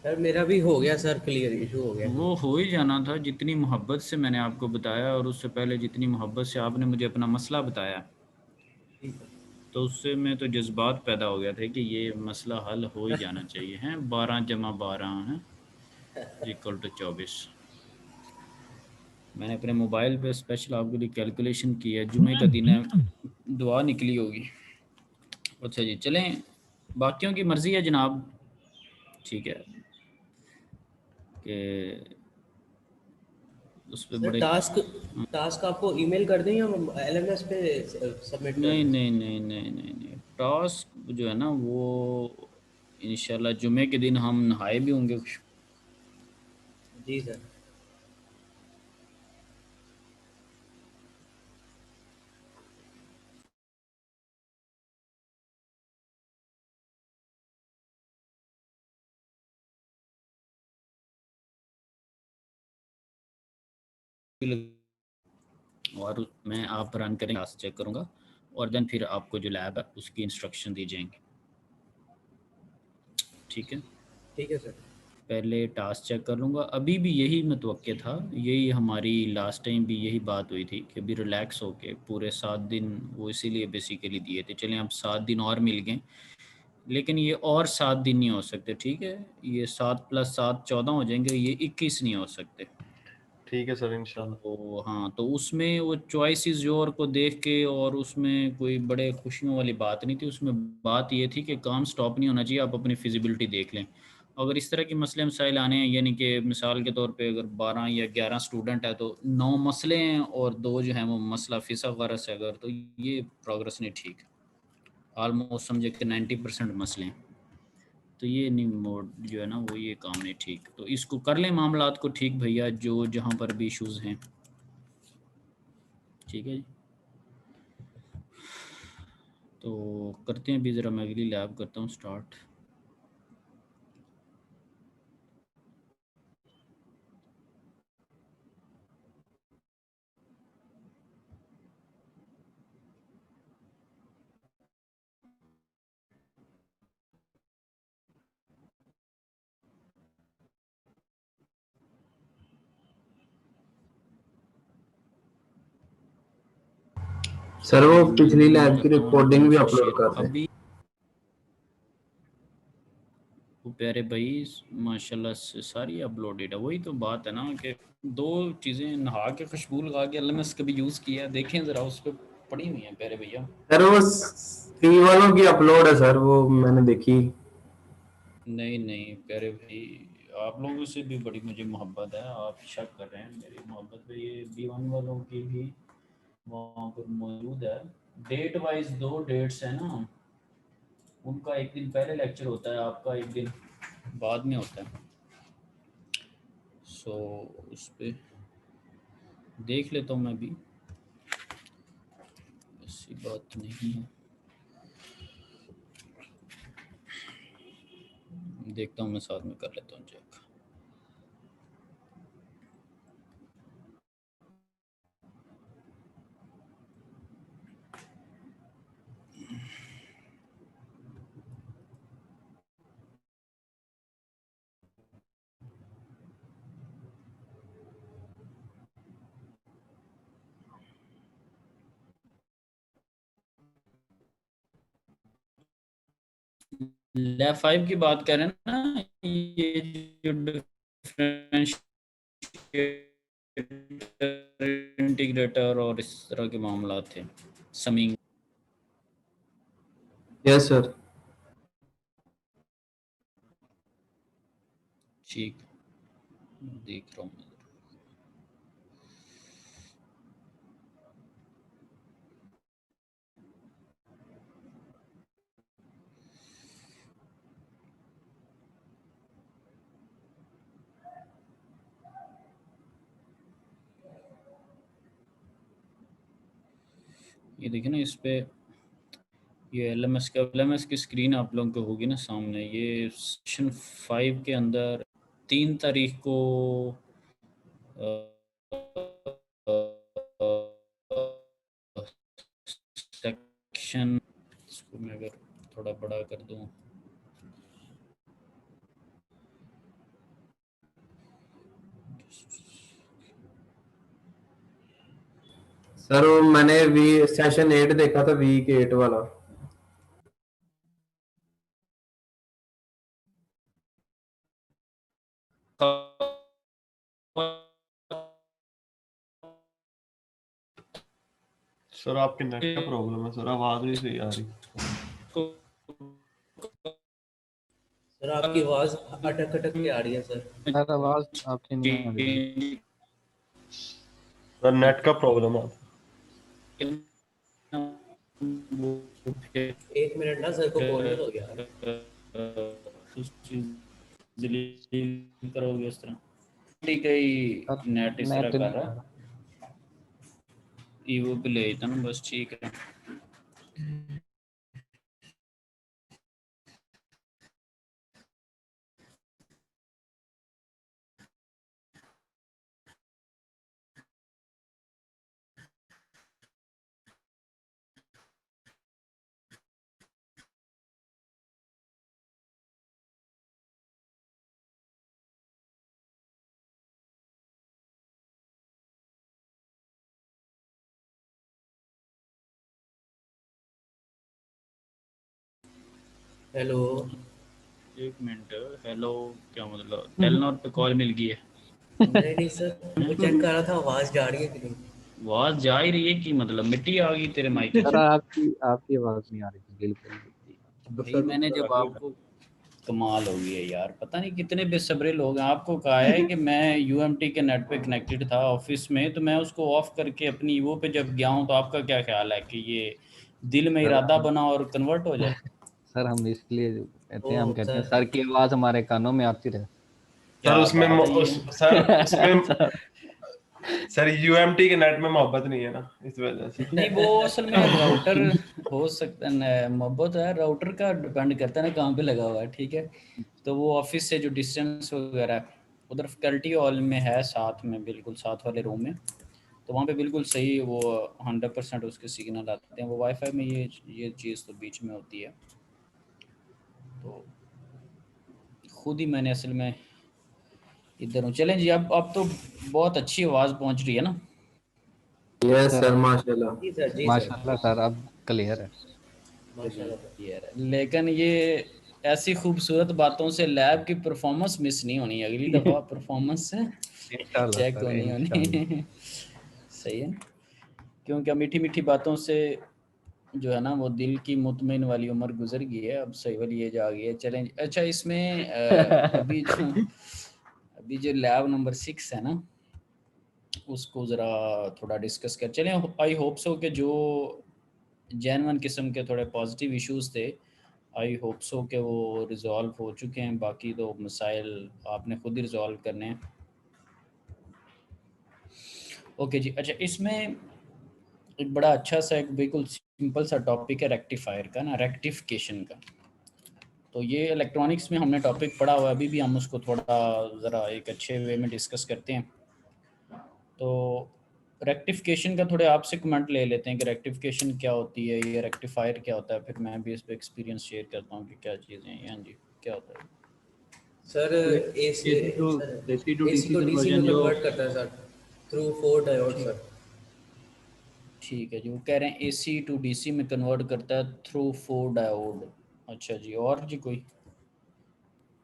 सर मेरा भी हो गया सर, क्लियर इशू हो गया। वो हो ही जाना था, जितनी मोहब्बत से मैंने आपको बताया और उससे पहले जितनी मोहब्बत से आपने मुझे अपना मसला बताया, तो उससे में तो जज्बात पैदा हो गया था कि ये मसला हल हो ही जाना चाहिए। हैं 12 + 12 है इक्वल टू 24। मैंने अपने मोबाइल पे स्पेशल आपके लिए कैलकुलेशन की है, जुमे का दिन है, दुआ निकली होगी। अच्छा जी, चलें, बाकियों की मर्ज़ी है जनाब, ठीक है कि उस पर सर बड़े टास्क टास्क आपको ईमेल कर दें या एलएमएस पे सबमिट कर नहीं दें? नहीं नहीं नहीं नहीं नहीं, टास्क जो है ना वो इंशाल्लाह जुमे के दिन हम नहाए भी होंगे। जी सर। और मैं आप रन करेंगे, क्लास चेक करूँगा और देन फिर आपको जो लैब है उसकी इंस्ट्रक्शन दी जाएंगी। ठीक है, ठीक है सर। पहले टास्क चेक कर लूँगा। अभी भी यही मुतवक्के था, यही हमारी लास्ट टाइम भी यही बात हुई थी कि अभी रिलैक्स होके पूरे 7 दिन वो इसीलिए बेसिकली दिए थे। चलें अब 7 दिन और मिल गए, लेकिन ये और 7 दिन नहीं हो सकते। ठीक है, ये 7 + 7 14 हो जाएंगे, ये 21 नहीं हो सकते। ठीक है सर, इंशाल्लाह। तो हाँ, तो उसमें वो चॉइसेस योर को देख के, और उसमें कोई बड़े खुशियों वाली बात नहीं थी। उसमें बात ये थी कि काम स्टॉप नहीं होना चाहिए, आप अपनी फिजिबिलिटी देख लें। अगर इस तरह के मसले मसाइल आने हैं, यानी कि मिसाल के तौर पे अगर 12 या 11 स्टूडेंट है तो 9 मसले हैं और 2 जो हैं वो मसला फ़िसक गरस है अगर, तो ये प्रोग्रेस नहीं ठीक। ऑलमोस्ट समझे कि 90% मसले हैं, तो ये नहीं मोड जो है ना वो ये काम नहीं ठीक। तो इसको कर लें मामलात को ठीक भैया, जो जहाँ पर भी इश्यूज़ हैं। ठीक है जी, तो करते हैं अभी ज़रा, मैं अगली लैब करता हूँ स्टार्ट। सर वो मैं पिछली ज़ूम लैब की करता हूँ और रिकॉर्डिंग भी आपको अपलोड शेयर कर दें। अभी। वो प्यारे भाई माशाल्लाह से सारी अपलोडेड है। वही तो बात है ना कि 2 चीज़ें नहा के खुशबू लगा के LMS कभी यूज़ किया, देखें ज़रा उस पर पड़ी हुई हैं प्यारे भैया। सर वो 3 वालों की अपलोड है सर, वो मैंने देखी। नहीं नहीं प्यारे भाई, आप लोगों से भी बड़ी मुझे मोहब्बत है, आप शक कर रहे हैं मेरी मोहब्बत पे। ये B1 वालों की भी वहाँ पर मौजूद है। डेट वाइज 2 डेट्स हैं ना, उनका एक दिन पहले लेक्चर होता है, आपका एक दिन बाद में होता है। सो उस पर देख लेता हूँ मैं भी, ऐसी बात नहीं है। देखता हूँ मैं, साथ में कर लेता हूँ चेक। लैब 5 की बात कर रहे हैं ना, ये जो डिफरेंशिएटर इंटीग्रेटर और इस तरह के मामला थे, समिंग। Yes sir. ठीक, देख रहा हूँ मैं। ये देखिए ना, इस पे ये LMS की स्क्रीन आप लोगों को होगी ना सामने। ये सेक्शन 5 के अंदर 3 तारीख को सेक्शन, इसको मैं अगर थोड़ा बड़ा कर दूं, सर वो मैंने सेशन 8 देखा था, वीक 8 वाला। सर आपके नेट का प्रॉब्लम है सर, आवाज नहीं सही आ रही। सर आपकी आवाज़ अटक अटक के आ रही है सर। सर आवाज आपकी नहीं आ रही। सर नेट का प्रॉब्लम है। 1 मिनट ना, सर को बोलने दो यार। करोगे इस तरह, ठीक है, नेट इस तरह नेट कर नहीं रहा आ है, रहा। ईवो पे ले था ना, बस ठीक है। हेलो। एक मिनट, हेलो क्या मतलब? टेलनॉर पे कॉल मिल गई है? नहीं सर, वो चेक कर रहा था आवाज जा रही है कि नहीं। आवाज जा ही रही है कि मतलब मिट्टी आ गई तेरे माइक सर से? आपकी आवाज नहीं आ रही थी बिल्कुल भी। भाई मैंने जब आपको, कमाल हो गई है यार, पता नहीं कितने बेसब्रे लोग हैं। आपको कहा है कि मैं यूएमटी के नेट पे कनेक्टेड था ऑफिस में, तो मैं उसको ऑफ करके अपनी वो पे जब गया हूँ, तो आपका क्या ख्याल है कि ये दिल में इरादा बना और कन्वर्ट हो जाए? सर हम इसलिए कहते हैं, हम ओ कहते हैं सर, सर की आवाज हमारे कानों में आती रहे। सर क्या उसमें बात है ये। उसमें सर यूएमटी के नेट में मोहब्बत नहीं है ना, इस वजह से। नहीं वो असल में राउटर हो सकता है, मोहब्बत है राउटर का, डिपेंड करता है ना कहाँ पे लगा हुआ है, ठीक है। तो वो ऑफिस से जो डिस्टेंस वगैरह है, उधर फैकल्टी हॉल में है, साथ में बिल्कुल साथ वाले रूम में, तो वहाँ पे बिल्कुल सही वो 100% उसके सिग्नल आते हैं। वो वाईफाई में ये चीज़ तो बीच में होती है। तो खुद ही मैंने असल में इधर हूँ। चलें जी, अब तो बहुत अच्छी आवाज़ पहुँच रही है ना? यस सर सर, माशाल्लाह। जी सर, जी सर, माशाल्लाह सर अब क्लियर है। माशाल्लाह सर। यार लेकिन ये ऐसी खूबसूरत बातों से लैब की परफॉर्मेंस मिस नहीं होनी, अगली दफ़ा परफॉर्मेंस इंशाल्लाह चेक सर होनी इंशाल्लाह। होनी। सही है, क्योंकि मीठी मीठी बातों से जो है ना वो दिल की मुतमिन वाली उम्र गुजर गई है, अब सही वाली एज आ गई है। चलें अच्छा, इसमें अभी जो लैब नंबर 6 है ना, उसको ज़रा थोड़ा डिस्कस कर चलें। आई होप सो कि जो जेन्युइन किस्म के थोड़े पॉजिटिव इश्यूज थे, आई होप सो कि वो रिज़ॉल्व हो चुके हैं। बाकी तो मसाइल आपने खुद ही रिज़ॉल्व करने हैं। ओके जी, अच्छा इसमें एक बड़ा अच्छा सा एक बिल्कुल सिंपल सा टॉपिक है रेक्टिफायर का ना, रेक्टिफिकेशन का। तो ये इलेक्ट्रॉनिक्स में हमने टॉपिक पढ़ा हुआ है, अभी भी हम उसको थोड़ा ज़रा एक अच्छे वे में डिस्कस करते हैं। तो रेक्टिफिकेशन का थोड़े आपसे कमेंट ले लेते हैं कि रेक्टिफिकेशन क्या होती है, ये रेक्टिफायर क्या होता है, फिर मैं भी इस पर एक्सपीरियंस शेयर करता हूँ कि क्या चीज़ें हैं। हाँ जी, क्या होता है sir AC to AC DC को डीसी में कन्वर्जन जो कन्वर्ट करता है सर, थ्रू 4 डायोड ठीक सर। ठीक है जी, वो कह रहे हैं एसी टू डीसी में कन्वर्ट करता है थ्रू 4 डायोड। अच्छा जी, और जी कोई?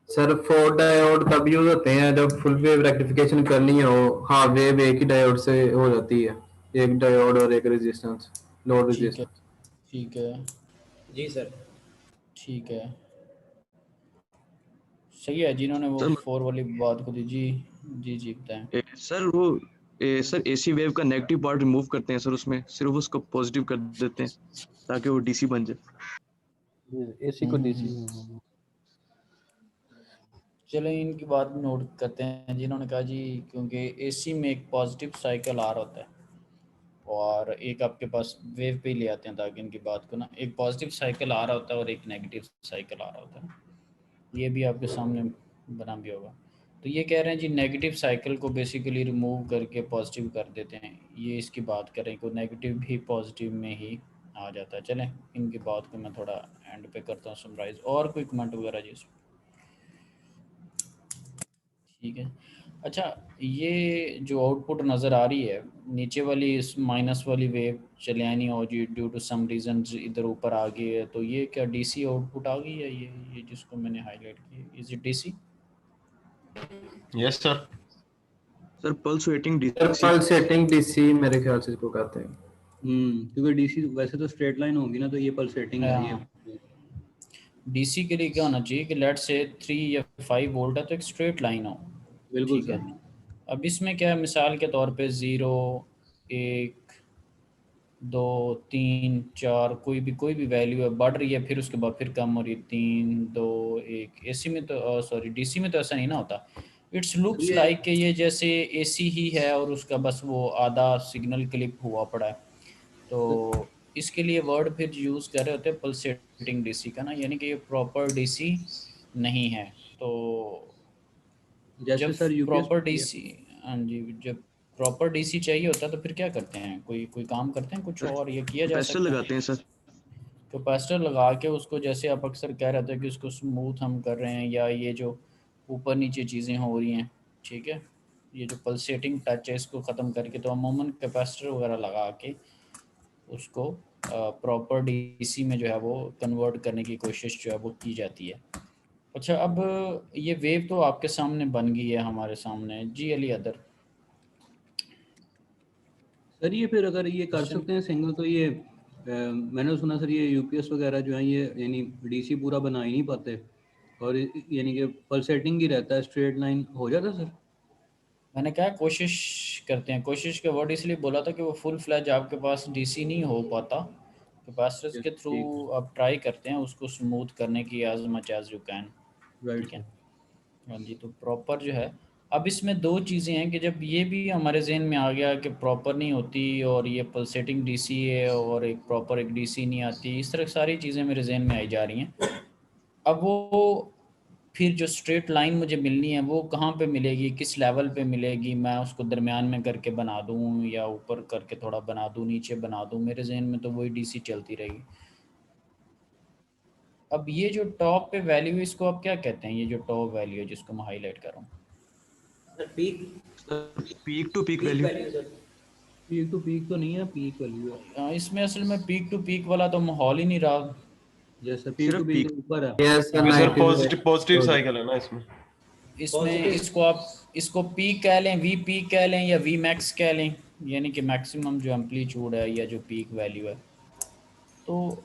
सर 4 डायोड तब यूज होते हैं जब फुल वेव रेक्टिफिकेशन करनी हो। हाँ, वेव एक ही डायोड से हो जाती है, एक डायोड और एक रेजिस्टेंस, लोड ठीक है, रेजिस्टेंस। ठीक है, जी सर। ठीक है, सही है। जिन्होंने वो सर 4 वाली बात को दी जी, जी जी बताएं। सर वो सर एसी वेव का नेगेटिव पार्ट रिमूव करते हैं सर, उसमें सिर्फ उसको पॉजिटिव कर देते हैं ताकि वो डीसी बन जाए। एसी को डीसी। चलें इनकी बात भी नोट करते हैं। जिन्होंने कहा जी क्योंकि एसी में एक पॉजिटिव साइकिल आ रहा होता है और एक आपके पास वेव पे ही ले आते हैं, ताकि इनकी बात को ना, एक पॉजिटिव साइकिल आ रहा होता है और एक नेगेटिव साइकिल आ रहा होता है। ये भी आपके सामने बना भी होगा। तो ये कह रहे हैं जी नेगेटिव साइकिल को बेसिकली रिमूव करके पॉजिटिव कर देते हैं। ये इसकी बात करें कि नेगेटिव भी पॉजिटिव में ही आ जाता है। चलें इनकी बात को मैं थोड़ा एंड पे करता हूँ समराइज। और कोई कमेंट वगैरह जी? ठीक है। अच्छा, ये जो आउटपुट नज़र आ रही है नीचे वाली, इस माइनस वाली वेव चले नहीं हो जी, ड्यू टू सम रीज़न इधर ऊपर आ गई है, तो ये क्या डीसी आउटपुट आ गई है? ये जिसको मैंने हाईलाइट की, is it DC? Yes sir. Sir pulsating sir DC. Pulsating DC मेरे ख्याल से इसको कहते हैं। क्योंकि डीसी वैसे तो स्ट्रेट लाइन होगी ना, तो ये पल्सेटिंग है ये। डीसी के लिए क्या होना चाहिए कि लेट से 3 या 5 वोल्ट है तो एक स्ट्रेट लाइन हो। बिल्कुल ठीक है। सर। अब इसमें क्या है, मिसाल के तौर पे 0 1 2 3 4 कोई भी वैल्यू है, बढ़ रही है, फिर उसके बाद फिर कम हो रही है, 3 2 1। एसी में तो सॉरी डीसी में तो ऐसा नहीं ना होता। इट्स लुक्स ये लाइक कि ये जैसे एसी ही है और उसका बस वो आधा सिग्नल क्लिप हुआ पड़ा है। तो इसके लिए वर्ड फिर यूज़ कर रहे होते हैं पल्सेटिंग डीसी का ना, यानी कि ये प्रॉपर डीसी नहीं है। तो जैसे जब सर यूपीएस प्रॉपर डीसी, हाँ जी, जब प्रॉपर डीसी चाहिए होता है तो फिर क्या करते हैं, कोई काम करते हैं कुछ और ये किया जा कैपेसिटर सकता है? लगाते हैं सर। कैपेसिटर लगा के उसको, जैसे आप अक्सर कह रहे थे कि उसको स्मूथ हम कर रहे हैं, या ये जो ऊपर नीचे चीज़ें हो रही हैं, ठीक है, ये जो पल्सेटिंग टच है इसको ख़त्म करके, तो अमूमन कैपेसिटर वगैरह लगा के उसको प्रॉपर डीसी में जो है वो कन्वर्ट करने की कोशिश जो है वो की जाती है। अच्छा, अब ये वेव तो आपके सामने बन गई है हमारे सामने। जी अली अदर सर ये फिर अगर ये कर क्वेश्चन? सकते हैं सिंगल, तो ये मैंने सुना सर ये यूपीएस वगैरह जो है ये यानी डीसी पूरा बना ही नहीं पाते, और यानी कि पल्सेटिंग ही रहता है, स्ट्रेट लाइन हो जाता है सर। मैंने कहा कोशिश करते हैं, कोशिश का वर्ड इसलिए बोला था कि वो फुल फ्लैज आपके पास डीसी नहीं हो पाता, कैपेसिटर्स के थ्रू ठीक, आप ट्राई करते हैं उसको स्मूथ करने की as much as you can. Right ठीक है, सर। हाँ जी। तो प्रॉपर जो है, अब इसमें दो चीज़ें हैं कि जब ये भी हमारे जहन में आ गया कि प्रॉपर नहीं होती और ये पल्सेटिंग डीसी है और एक प्रॉपर एक डीसी नहीं आती, इस तरह सारी चीज़ें मेरे जहन में आई जा रही हैं। अब वो फिर जो स्ट्रेट लाइन मुझे मिलनी है वो कहाँ पे मिलेगी, किस लेवल पे मिलेगी, मैं उसको दरमियान में करके बना दूँ या ऊपर करके थोड़ा बना दूँ, नीचे बना दूँ, मेरे जहन में तो वही डीसी चलती रहेगी। अब ये जो टॉप पे वैल्यू है इसको आप क्या कहते हैं, ये जो टॉप वैल्यू है जिसको मैं हाईलाइट कर रहा हूँ? Peak to peak value. Peak to peak तो नहीं है, पीक वैल्यू है। इसमें असल में पीक टू पीक वाला तो माहौल ही नहीं रहा। जैसे पीक टू सिर्फ पीक पीक। ऊपर है। यस सर, अभी सर 90 पॉजिटिव साइकिल है ना इसमें। इसमें इसको आप इसको पीक कह लें, वी पीक कह लें या वी मैक्स कह लें, यानी कि मैक्सिमम जो एम्पलीट्यूड है या जो पीक वैल्यू है। तो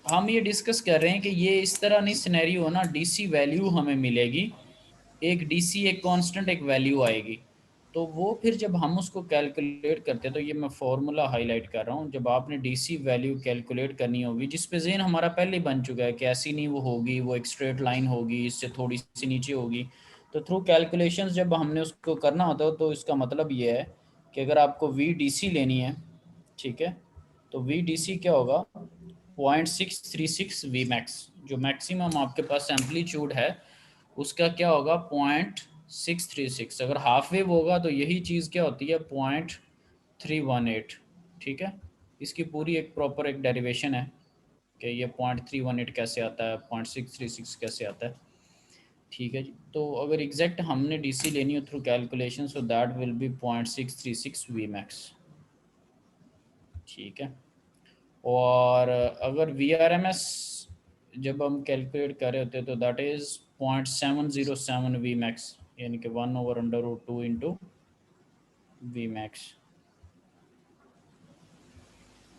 हम ये डिस्कस कर रहे हैं कि ये इस तरह नहीं सिनेरियो हो ना, डीसी वैल्यू हमें मिलेगी, एक डीसी एक कांस्टेंट एक वैल्यू आएगी, तो वो फिर जब हम उसको कैलकुलेट करते हैं, तो ये मैं फार्मूला हाईलाइट कर रहा हूँ, जब आपने डीसी वैल्यू कैलकुलेट करनी होगी जिस पे ज़हन हमारा पहले ही बन चुका है कि ऐसी नहीं वो होगी, वो एक स्ट्रेट लाइन होगी, इससे थोड़ी सी नीचे होगी, तो थ्रू कैलकुलेशंस जब हमने उसको करना होता है तो इसका मतलब ये है कि अगर आपको वी डी सी लेनी है, ठीक है, तो वी डी सी क्या होगा, 0.636 वी मैक्स, जो मैक्सिमम आपके पास एम्पलीट्यूड है उसका क्या होगा 0.636। अगर हाफ वेव होगा तो यही चीज़ क्या होती है 0.318। ठीक है, इसकी पूरी एक प्रॉपर एक डेरिवेशन है कि ये 0.318 कैसे आता है, 0.636 कैसे आता है। ठीक है जी, तो अगर एग्जैक्ट हमने डीसी लेनी हो through calculation, so that will be 0.636 V max. ठीक है, और अगर वी आर एम एस जब हम कैलकुलेट कर रहे होते हैं तो दैट इज़ 0.707 वी मैक्स, यानी कि 1/√2 इंटू वी मैक्स।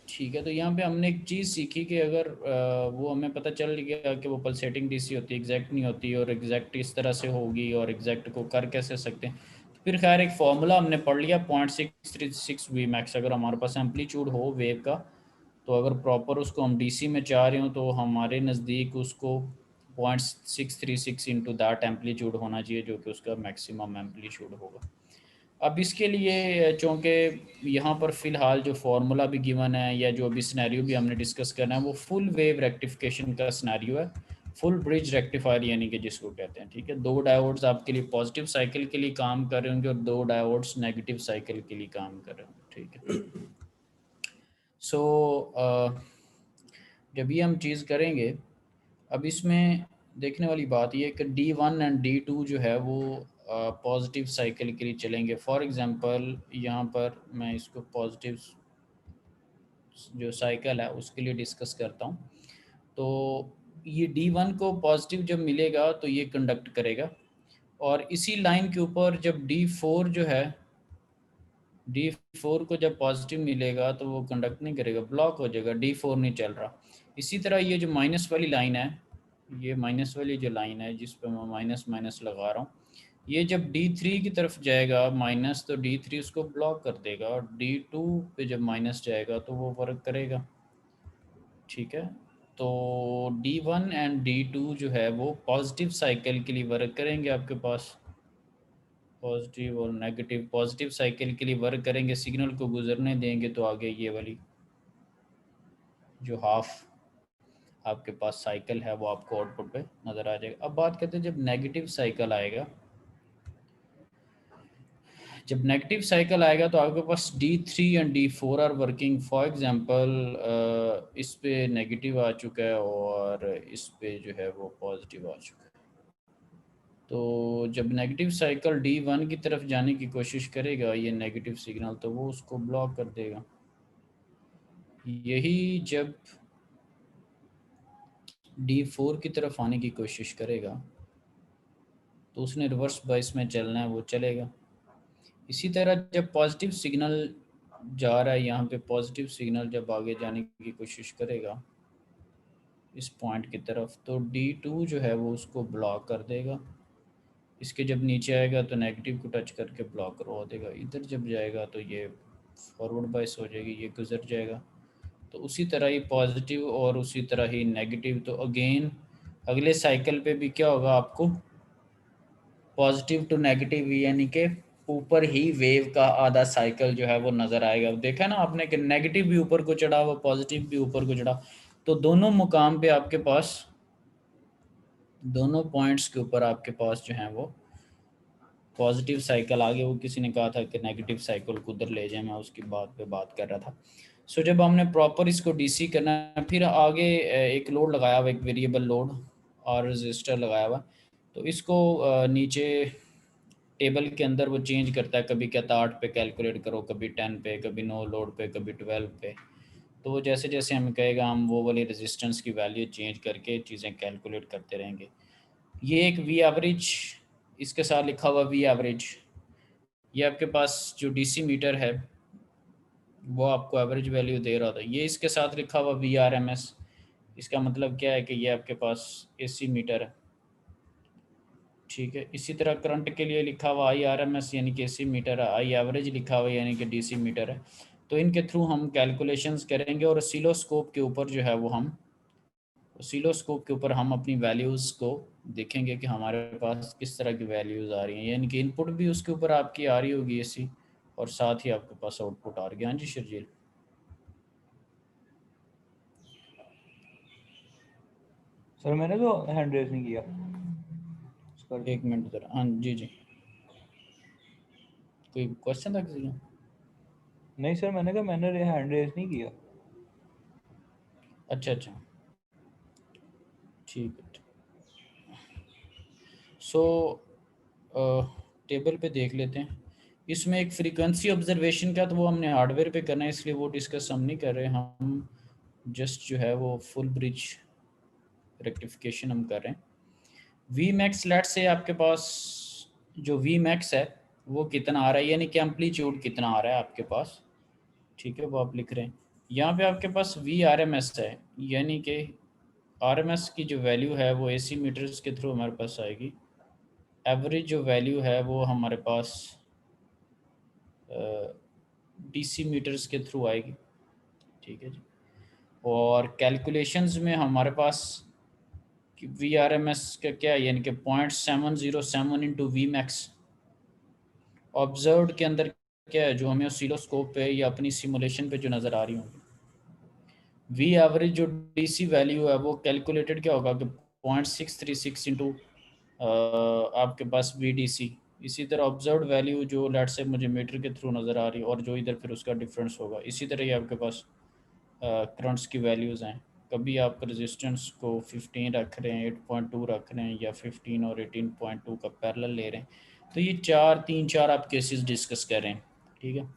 ठीक है, तो यहाँ पे हमने एक चीज़ सीखी कि अगर वो हमें पता चल गया कि वो पल्सेटिंग डीसी होती है, एग्जैक्ट नहीं होती, और एग्जैक्ट इस तरह से होगी और एग्जैक्ट को कर कैसे सकते हैं, तो फिर खैर एक फॉर्मूला हमने पढ़ लिया 0.636 वी मैक्स। अगर हमारे पास एम्पलीट्यूड हो वेव का, तो अगर प्रॉपर उसको हम डीसी में चाह रहे हो तो हमारे नज़दीक उसको 0.636 इंटू दैट एम्पलीट्यूड होना चाहिए, जो कि उसका मैक्सिमम एम्पलीट्यूड होगा। अब इसके लिए चूँकि यहाँ पर फ़िलहाल जो फार्मूला भी गिवन है या जो अभी सिनेरियो भी हमने डिस्कस करना है वो फुल वेव रेक्टिफिकेशन का सिनेरियो है, फुल ब्रिज रेक्टिफायर यानी कि जिसको कहते हैं। ठीक है, दो डायोड्स आपके लिए पॉजिटिव साइकिल के लिए काम कर रहे होंगे और दो डायोड्स नेगेटिव साइकिल के लिए काम कर रहे होंगे। ठीक है, सो जब ये हम चीज़ करेंगे, अब इसमें देखने वाली बात ये है कि D1 एंड D2 जो है वो पॉजिटिव साइकिल के लिए चलेंगे। फॉर एग्जांपल यहाँ पर मैं इसको पॉजिटिव जो साइकिल है उसके लिए डिस्कस करता हूँ। तो ये D1 को पॉजिटिव जब मिलेगा तो ये कंडक्ट करेगा, और इसी लाइन के ऊपर जब D4 जो है, D4 को जब पॉजिटिव मिलेगा तो वो कंडक्ट नहीं करेगा, ब्लॉक हो जाएगा, D4 नहीं चल रहा। इसी तरह ये जो माइनस वाली लाइन है, ये माइनस वाली जो लाइन है जिस पर मैं माइनस माइनस लगा रहा हूँ, ये जब D3 की तरफ जाएगा माइनस, तो D3 उसको ब्लॉक कर देगा, और D2 पे जब माइनस जाएगा तो वो वर्क करेगा। ठीक है, तो D1 एंड D2 जो है वो पॉजिटिव साइकिल के लिए वर्क करेंगे, आपके पास पॉजिटिव और नेगेटिव पॉजिटिव साइकिल के लिए वर्क करेंगे, सिग्नल को गुजरने देंगे तो आगे ये वाली जो हाफ आपके पास साइकिल है वो आपको आउटपुट पे नज़र आ जाएगा। अब बात करते हैं जब नेगेटिव साइकिल आएगा, जब नेगेटिव साइकिल आएगा तो आपके पास D3 and D4 are working. For example इस पे नेगेटिव आ चुका है और इस पे जो है वो पॉजिटिव आ चुका है, तो जब नेगेटिव साइकिल D1 की तरफ जाने की कोशिश करेगा ये नेगेटिव सिग्नल, तो वो उसको ब्लॉक कर देगा। यही जब D4 की तरफ आने की कोशिश करेगा तो उसने रिवर्स बाइस में चलना है, वो चलेगा। इसी तरह जब पॉजिटिव सिग्नल जा रहा है, यहाँ पे पॉजिटिव सिग्नल जब आगे जाने की कोशिश करेगा इस पॉइंट की तरफ, तो D2 जो है वो उसको ब्लॉक कर देगा। इसके जब नीचे आएगा तो नेगेटिव को टच करके ब्लॉक करवा देगा। इधर जब जाएगा तो ये फॉरवर्ड बाइस हो जाएगी, ये गुजर जाएगा। तो उसी तरह ही पॉजिटिव और उसी तरह ही नेगेटिव। तो अगेन अगले साइकिल पे भी क्या होगा, आपको पॉजिटिव टू नेगेटिव यानी कि ऊपर ही वेव का आधा साइकिल जो है वो नज़र आएगा। देखा ना आपने कि नेगेटिव भी ऊपर को चढ़ा हुआ, पॉजिटिव भी ऊपर को चढ़ा। तो दोनों मुकाम पे आपके पास, दोनों पॉइंट्स के ऊपर आपके पास जो है वो पॉजिटिव साइकिल आगे। वो किसी ने कहा था कि नेगेटिव साइकिल को उधर ले जाए, मैं उसकी बात पे बात कर रहा था। सो जब हमने प्रॉपर इसको डीसी करना है, फिर आगे एक लोड लगाया हुआ, एक वेरिएबल लोड और रजिस्टर लगाया हुआ, तो इसको नीचे टेबल के अंदर वो चेंज करता है। कभी कहता है 8 पे कैलकुलेट करो, कभी 10 पे, कभी नो लोड पे, कभी 12 पे। तो वो जैसे जैसे हमें कहेगा हम वो वाली रेजिस्टेंस की वैल्यू चेंज करके चीज़ें कैलकुलेट करते रहेंगे। ये एक वी एवरेज, इसके साथ लिखा हुआ वी एवरेज, ये आपके पास जो डीसी मीटर है वो आपको एवरेज वैल्यू दे रहा था। ये इसके साथ लिखा हुआ वी आर एम एस, इसका मतलब क्या है कि ये आपके पास एसी मीटर है, ठीक है। इसी तरह करंट के लिए लिखा हुआ आई आर एम एस यानी कि एसी मीटर है, आई एवरेज लिखा हुआ यानी कि डीसी मीटर है। तो इनके थ्रू हम कैलकुलेशंस करेंगे और ऑसिलोस्कोप के ऊपर जो है वो हम ऑसिलोस्कोप के ऊपर हम अपनी वैल्यूज़ को देखेंगे कि हमारे पास किस तरह की वैल्यूज़ आ रही हैं। यानी कि इनपुट भी उसके ऊपर आपकी आ रही होगी एसी, और साथ ही आपके पास आउटपुट आ रही है। हाँ जी शर्जील। सर मैंने तो हैंड रेज नहीं किया। एक मिनट जरा। हाँ जी जी, कोई क्वेश्चन था किसी का? नहीं सर, मैंने कहा मैंने हैंड रेज नहीं किया। अच्छा अच्छा, ठीक है। सो टेबल पे देख लेते हैं। इसमें एक फ्रीक्वेंसी ऑब्जर्वेशन का, तो वो हमने हार्डवेयर पे करना है, इसलिए वो डिस्कस हम नहीं कर रहे। हम जस्ट जो है वो फुल ब्रिज रेक्टिफिकेशन हम कर रहे हैं। वी मैक्स लेट से आपके पास जो वी मैक्स है वो कितना आ रहा है, यानी कि एम्पलीट्यूड कितना आ रहा है आपके पास, ठीक है, वो आप लिख रहे हैं। यहाँ पे आपके पास वी आर एम एस है, यानी कि आर एम एस की जो वैल्यू है वो एसी मीटर्स के थ्रू हमारे पास आएगी। एवरेज जो वैल्यू है वो हमारे पास डीसी मीटर्स के थ्रू आएगी, ठीक है जी। और कैलकुलेशंस में हमारे पास वी आर एम एस का क्या है, यानी कि 0.707 इंटू वी मैक्स। ऑब्जर्व्ड के अंदर क्या है, जो हमें ऑसिलोस्कोप पे या अपनी सिमुलेशन पे जो नज़र आ रही होंगी। वी एवरेज जो डीसी वैल्यू है वो कैलकुलेटेड क्या होगा कि 0.636 इंटू आपके पास वी डी सी। इसी तरह ऑब्जर्व्ड वैल्यू जो लेट से मुझे मीटर के थ्रू नज़र आ रही है, और जो इधर फिर उसका डिफरेंस होगा। इसी तरह ही आपके पास करंट्स की वैल्यूज़ हैं। कभी आप रेजिस्टेंस को 15 रख रहे हैं, 8.2 रख रहे हैं, या 15 और 18.2 का पैरेलल ले रहे हैं। तो ये 3-4 आप केसेस डिस्कस कर रहे हैं, ठीक है।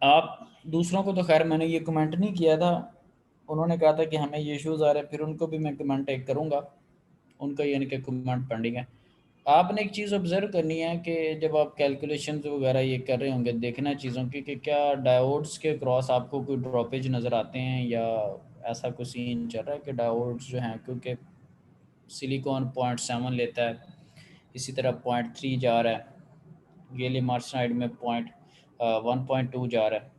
आप दूसरों को तो खैर मैंने ये कमेंट नहीं किया था, उन्होंने कहा था कि हमें ये इश्यूज़ आ रहे हैं, फिर उनको भी मैं कमेंट एक करूँगा, उनका यानी कि कमेंट पेंडिंग है। आपने एक चीज़ ऑब्जर्व करनी है कि जब आप कैलकुलेशंस वगैरह ये कर रहे होंगे, देखना है चीज़ों की कि क्या डायोड्स के क्रॉस आपको कोई ड्रॉपेज नज़र आते हैं, या ऐसा कुछ सीन चल रहा है कि डायोड्स जो हैं, क्योंकि सिलिकॉन 0.7 लेता है, इसी तरह 0.3 जा रहा है, गैलियम आर्सेनाइड में 1.2 जा रहा है।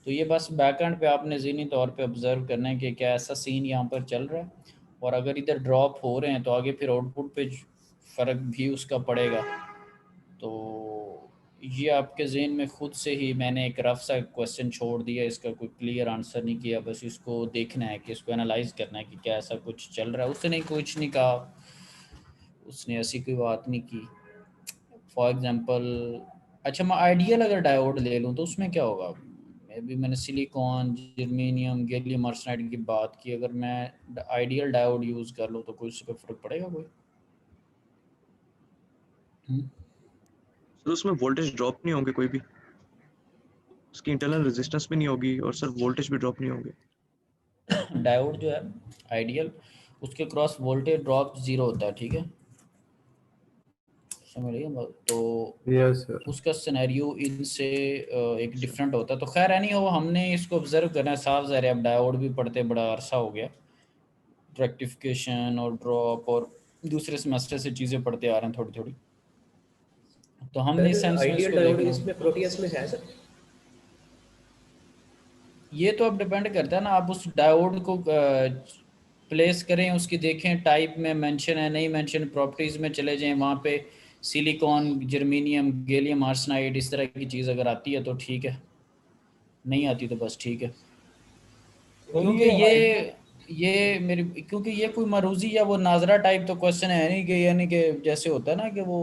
तो ये बस बैकएंड पे आपने ज़हनी तौर पे ऑब्जर्व करना है कि क्या ऐसा सीन यहाँ पर चल रहा है, और अगर इधर ड्रॉप हो रहे हैं तो आगे फिर आउटपुट पे फ़र्क भी उसका पड़ेगा। तो ये आपके जहन में खुद से ही मैंने एक रफ सा क्वेश्चन छोड़ दिया, इसका कोई क्लियर आंसर नहीं किया, बस इसको देखना है कि इसको एनालाइज करना है कि क्या ऐसा कुछ चल रहा है। उसने कुछ नहीं कहा, उसने ऐसी कोई बात नहीं की। फॉर एग्जांपल, अच्छा मैं आइडियल अगर डायोड ले लूँ तो उसमें क्या होगा। अभी मैंने सिलिकॉन, जर्मेनियम, गैलियम आर्सेनाइड की बात की, अगर मैं आइडियल डायोड यूज़ कर लूँ तो कोई उस पर फ़र्क पड़ेगा कोई? सर उसमें वोल्टेज ड्रॉप नहीं होंगे कोई भी, उसकी इंटरनल रेजिस्टेंस भी नहीं होगी और सर वोल्टेज भी ड्रॉप नहीं होंगे। डायोड जो है आइडियल, उसके क्रॉस वोल्टेज ड्रॉप 0 होता है, ठीक है, समझ रही? तो यस सर। उसका सिनेरियो इनसे एक डिफरेंट होता है। तो खैर एनी हो, हमने इसको ऑब्जर्व करना है, साफ ज़ाहिर है। अब डायोड भी पढ़ते बड़ा अरसा हो गया, रेक्टिफिकेशन और ड्रॉप और दूसरे सेमेस्टर से चीज़ें पढ़ते आ रहे हैं थोड़ी थोड़ी, तो हमने इस सेंस में आइडियल इसको डायोड देखना। इसमें प्रोटीएस में है सर? ये तो अब डिपेंड करता है ना, आप उस डायोड को प्लेस करें, उसकी देखें टाइप में मेंशन है नहीं मेंशन, प्रॉपर्टीज़ में चले जाएं, वहाँ पे सिलिकॉन, जर्मेनियम, गैलियम आर्सेनाइड इस तरह की चीज़ अगर आती है तो ठीक है, नहीं आती तो बस ठीक है। क्योंकि ये मेरी, क्योंकि ये कोई मरूजी या वो नाजरा टाइप तो क्वेश्चन है नहीं कि, यानी कि जैसे होता है ना कि वो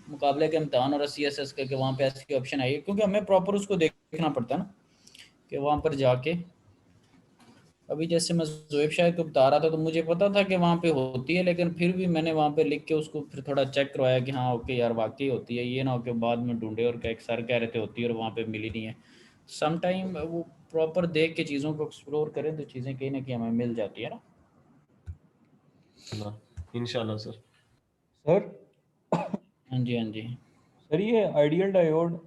मुकाबले के इम्तहान और CSS का कि वहाँ पे ऐसी ऑप्शन आई है, क्योंकि हमें प्रॉपर उसको देखना पड़ता है ना कि वहाँ पर जाके, अभी जैसे मैं ज़ोएब शायद को बता रहा था तो मुझे पता था कि वहाँ पे होती है, लेकिन फिर भी मैंने वहाँ पे लिख के उसको फिर थोड़ा चेक करवाया कि हाँ ओके यार वाकई होती है, ये ना हो के बाद में ढूंढे और एक सर कह रहे थे होती है और वहाँ पे मिली नहीं है। सम टाइम वो प्रॉपर देख के चीज़ों को एक्सप्लोर करें तो चीज़ें कहीं ना कहीं हमें मिल जाती है ना। इंशाल्लाह सर। सर हाँ जी, हाँ जी सर, ये आइडियल डायोड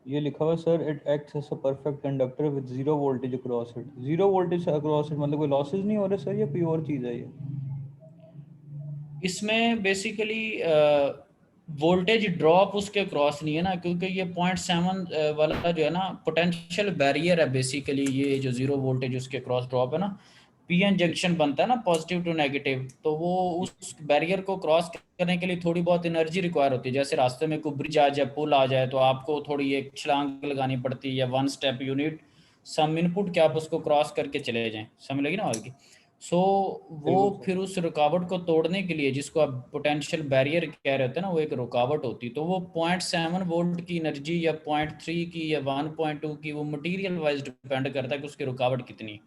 ये लिखा हुआ sir, it acts as a perfect conductor with 0 voltage across it. 0 voltage across it मतलब कोई लॉसेस नहीं हो रहे सर, ये कोई और चीज़ है ये? इसमें बेसिकली वोल्टेज ड्रॉप उसके क्रॉस नहीं है ना, क्योंकि ये 0.7 वाला जो है ना पोटेंशियल बैरियर है बेसिकली, ये जो 0 वोल्टेज उसके क्रॉस ड्रॉप है ना, पीएन जंक्शन बनता है ना पॉजिटिव टू नेगेटिव, तो वो उस बैरियर को क्रॉस करने के लिए थोड़ी बहुत एनर्जी रिक्वायर होती है। जैसे रास्ते में कोई ब्रिज आ जाए, पुल आ जाए, तो आपको थोड़ी एक छलांग लगानी पड़ती है या वन स्टेप यूनिट सम इनपुट के आप उसको क्रॉस करके चले जाएं, समझ लगी ना आगे की। सो वो फिर उस रुकावट को तोड़ने के लिए, जिसको आप पोटेंशियल बैरियर कह रहे होते हैं ना, वो एक रुकावट होती है, तो वो 0.7 वोल्ट की एनर्जी या 0.3 की या 1.2 की, वो मटेरियल वाइज डिपेंड करता है कि उसकी रुकावट कितनी है।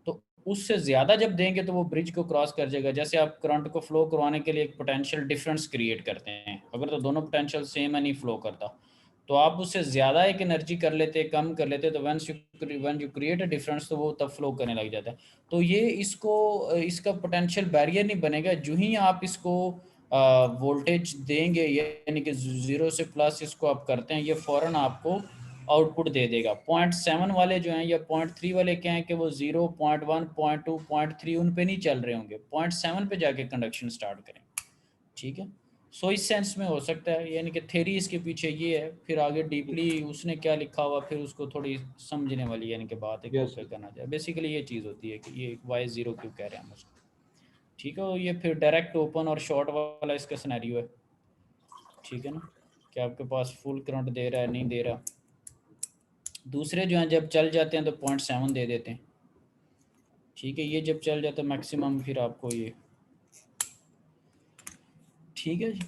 तो उससे ज़्यादा जब देंगे तो वो ब्रिज को क्रॉस कर जाएगा। जैसे आप करंट को फ्लो करवाने के लिए एक पोटेंशियल डिफरेंस क्रिएट करते हैं, अगर तो दोनों पोटेंशियल सेम है नहीं फ्लो करता, तो आप उससे ज़्यादा एक एनर्जी कर लेते, कम कर लेते, तो when you create a difference तो वो तब फ्लो करने लग जाता है। तो ये इसका पोटेंशियल बैरियर नहीं बनेगा, जो ही आप इसको वोल्टेज देंगे, यानी कि 0 से प्लस इसको आप करते हैं, ये फ़ौरन आपको आउटपुट दे देगा। 0.7 वाले जो हैं या 0.3 वाले क्या हैं कि वो 0, 0.1, 0.2, 0.3 उन पे नहीं चल रहे होंगे, 0.7 पे जाके कंडक्शन स्टार्ट करें, ठीक है। सो इस सेंस में हो सकता है, यानी कि थ्योरी इसके पीछे ये है, फिर आगे डीपली उसने क्या लिखा हुआ फिर उसको थोड़ी समझने वाली यानी कि बात है कि करना चाहिए। बेसिकली ये चीज़ होती है कि ये Y0 क्यों कह रहे हैं हम उसको, ठीक है। और ये फिर डायरेक्ट ओपन और शॉर्ट वाला इसका सिनेरियो है, ठीक है ना, कि आपके पास फुल करंट दे रहा है नहीं दे रहा। दूसरे जो हैं जब चल जाते हैं तो 0.7 दे देते हैं, ठीक है। ये जब चल जाता है मैक्सिमम फिर आपको ये, ठीक है जी।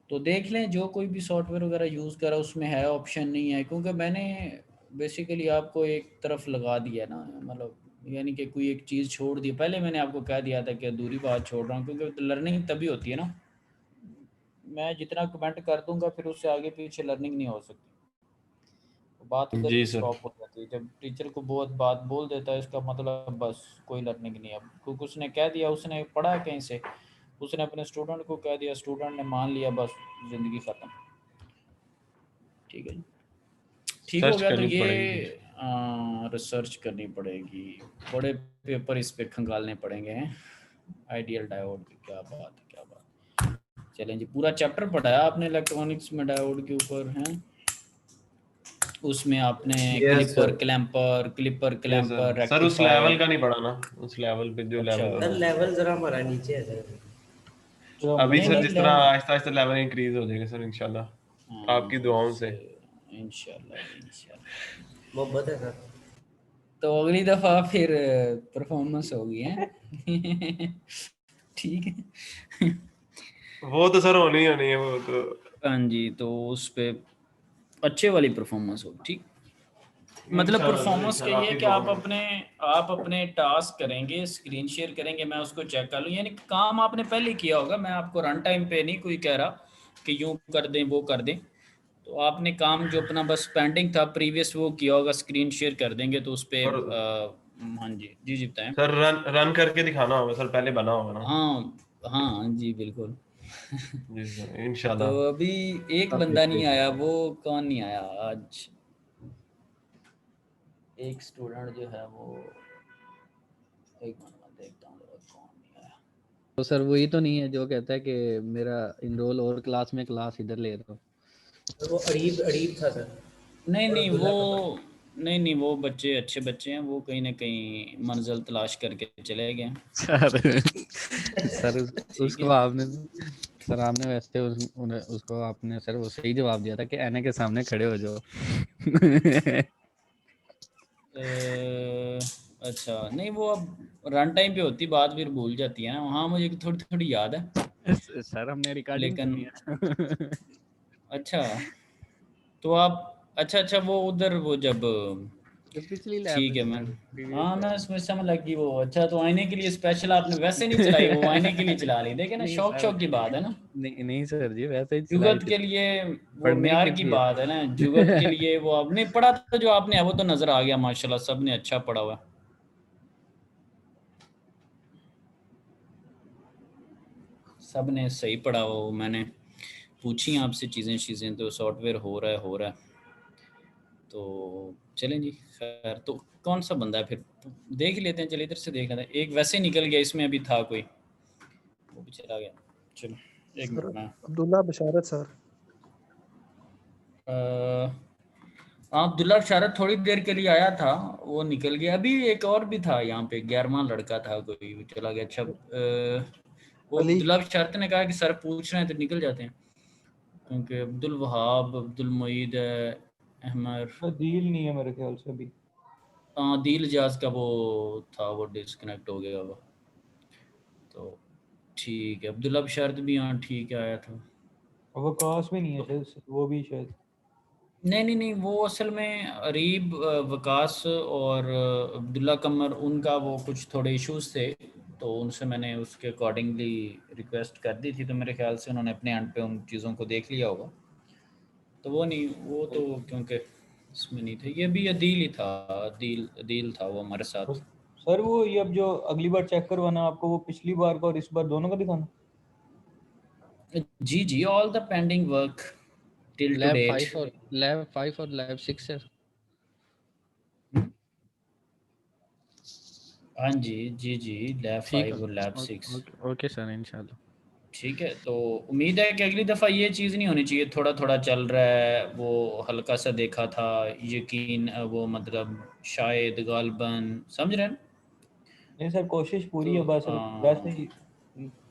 तो देख लें जो कोई भी सॉफ्टवेयर वगैरह यूज़ करा उसमें है ऑप्शन नहीं है, क्योंकि मैंने बेसिकली आपको एक तरफ लगा दिया ना, मतलब यानी कि कोई एक चीज़ छोड़ दी। पहले मैंने आपको कह दिया था कि अधूरी बात छोड़ रहा हूँ, क्योंकि लर्निंग तभी होती है ना, मैं जितना कमेंट कर दूंगा फिर उससे आगे पीछे लर्निंग नहीं हो सकती, बात उधर जी ही सर। स्टॉप हो जाती है। जब टीचर को बहुत बात बोल देता है इसका मतलब बस कोई लर्निंग नहीं है, क्योंकि उसने कह दिया, उसने पढ़ा कहीं से, उसने अपने स्टूडेंट को कह दिया, स्टूडेंट ने मान लिया, बस ज़िंदगी ख़त्म, ठीक है जी। ठीक हो सर्च गया। तो करनी ये पड़ेगी। रिसर्च करनी पड़ेगी, बड़े पेपर इस पे खंगालने पड़ेंगे आइडियल डायोड की। क्या बात है, क्या बात। चलें जी, पूरा चैप्टर पढ़ाया आपने इलेक्ट्रॉनिक्स में डायोड के ऊपर हैं, उसमें आपने क्लिपर क्लैंपर सर उस लेवल का नहीं पढ़ा ना, उस लेवल पे जो अच्छा, लेवल सर लेवल जरा हमारा नीचे है सर। अभी नहीं सर नहीं जिस तरह आहिस्ता आहिस्ता लेवल इंक्रीज हो जाएगा सर इंशाल्लाह आपकी दुआओं से। इंशाल्लाह मोहब्बत है सर। तो अगली दफ़ा फिर परफॉर्मेंस होगी है ठीक है। वो तो सर होनी है वो तो। हाँ जी, तो उस पे अच्छे वाली परफॉर्मेंस हो, ठीक। मतलब इंशाल्लाह सर, परफॉर्मेंस के इंशाल्लाह ये आपकी कि दुआ आप अपने टास्क करेंगे, स्क्रीन शेयर करेंगे, मैं उसको चेक कर लूँ, यानी काम आपने पहले किया होगा। मैं आपको रन टाइम पे नहीं कोई कह रहा कि यूँ कर दें वो कर दें, तो आपने काम जो अपना बस पेंडिंग था प्रीवियस वो किया होगा, स्क्रीन शेयर कर देंगे तो उस पे हाँ जी जी जी बताएं सर। रन करके दिखाना होगा सर, पहले बना होगा ना? हाँ हाँ जी बिल्कुल जी सर तो इंशाल्लाह। अभी एक बंदा नहीं आया, वो कौन नहीं आया आज? एक स्टूडेंट जो है वो, एक मिनट देखता हूँ जरा कौन नहीं आया। तो सर वही तो नहीं है जो कहता है कि मेरा इनरोल और क्लास में क्लास इधर ले रहा हूँ? वो अरीब अरीब था सर। नहीं और नहीं अब्दुल्ला वो कमर। नहीं वो बच्चे अच्छे बच्चे हैं, वो कहीं ना कहीं मंजिल तलाश करके चले गए हैं। सर ठीक उसको है आपने सर आपने वैसे उसको आपने सर वो सही जवाब दिया था कि आने के सामने खड़े हो जाओ। अच्छा नहीं वो अब रन टाइम पे होती बात, फिर भूल जाती है ना। हाँ मुझे थोड़ी थोड़ी याद है सर हमने रिकॉर्डिंग लेकिन सुनी है। अच्छा तो आप अच्छा वो उधर वो जब जो पिछली लैब ठीक में है थी मैं सर, हाँ प्रीवियस मैं लैब। उसमें समझ लगी वो। अच्छा तो आईने के लिए स्पेशल आपने वैसे नहीं चलाई, वो आईने के लिए चला ली, देखे ना नहीं शौक सर, शौक की बात है ना। नहीं नहीं सर जी वैसे ही चलाई जुगत थी के सर, लिए वो पढ़ने म्यार के की लिए। बात है ना, जुगत के लिए वो अब नहीं पढ़ा तो जो आपने है वो तो नजर आ गया माशाल्लाह, सबने अच्छा पढ़ा हुआ है। सब ने सही पढ़ा हुआ, वो मैंने पूछी आपसे चीज़ें तो सॉफ्टवेयर हो रहा है। तो चलें जी खैर, तो कौन सा बंदा है फिर देख लेते हैं, चलिए इधर से देख लेते हैं। एक वैसे निकल गया, इसमें अभी था कोई, वो भी चला गया। चलो एक सर मिनट में अब्दुल्ला बशारत सर। अब्दुल्ला शरत थोड़ी देर के लिए आया था, वो निकल गया। अभी एक और भी था यहाँ पे, 11वां लड़का था कोई, वो चला गया। अच्छा वो अली अब्दुल्ला शरत ने कहा कि सर पूछ रहे हैं तो निकल जाते हैं, क्योंकि अब्दुल वहाब, अब्दुल मुईद है, अहमद डील नहीं है मेरे ख्याल से अभी। दिल जाज का वो था, वो डिस्कनेक्ट हो गया वो। तो ठीक है, अब्दुल्ला शरत भी हाँ ठीक है आया था। वकास भी नहीं है तो शायद, वो भी शायद। नहीं वो असल में अरीब वकास और अब्दुल्ला कमर, उनका वो कुछ थोड़े इश्यूज थे, तो उनसे मैंने उसके अकॉर्डिंगली रिक्वेस्ट कर दी थी, तो मेरे ख्याल से उन्होंने अपने एंड पे उन चीज़ों को देख लिया होगा। तो वो नहीं, वो तो क्योंकि इसमें नहीं थे, ये भी अदील ही था, अदील था वो हमारे साथ। सर वो ये अब जो अगली बार चेक करवाना आपको, वो पिछली बार का और इस बार दोनों का दिखाना? जी all the pending work till to date. Lab 5 और लैब 6 सर। हाँ जी लैब ठीक 5 और लैब 6। है, ओके सर इंशाल्लाह। ठीक है, तो उम्मीद है कि अगली दफ़ा ये चीज़ नहीं होनी चाहिए, थोड़ा थोड़ा चल रहा है वो, हल्का सा देखा था, यकीन वो मतलब शायद गालबन, समझ रहे हैं। नहीं सर कोशिश तो पूरी है बस, सर वैसे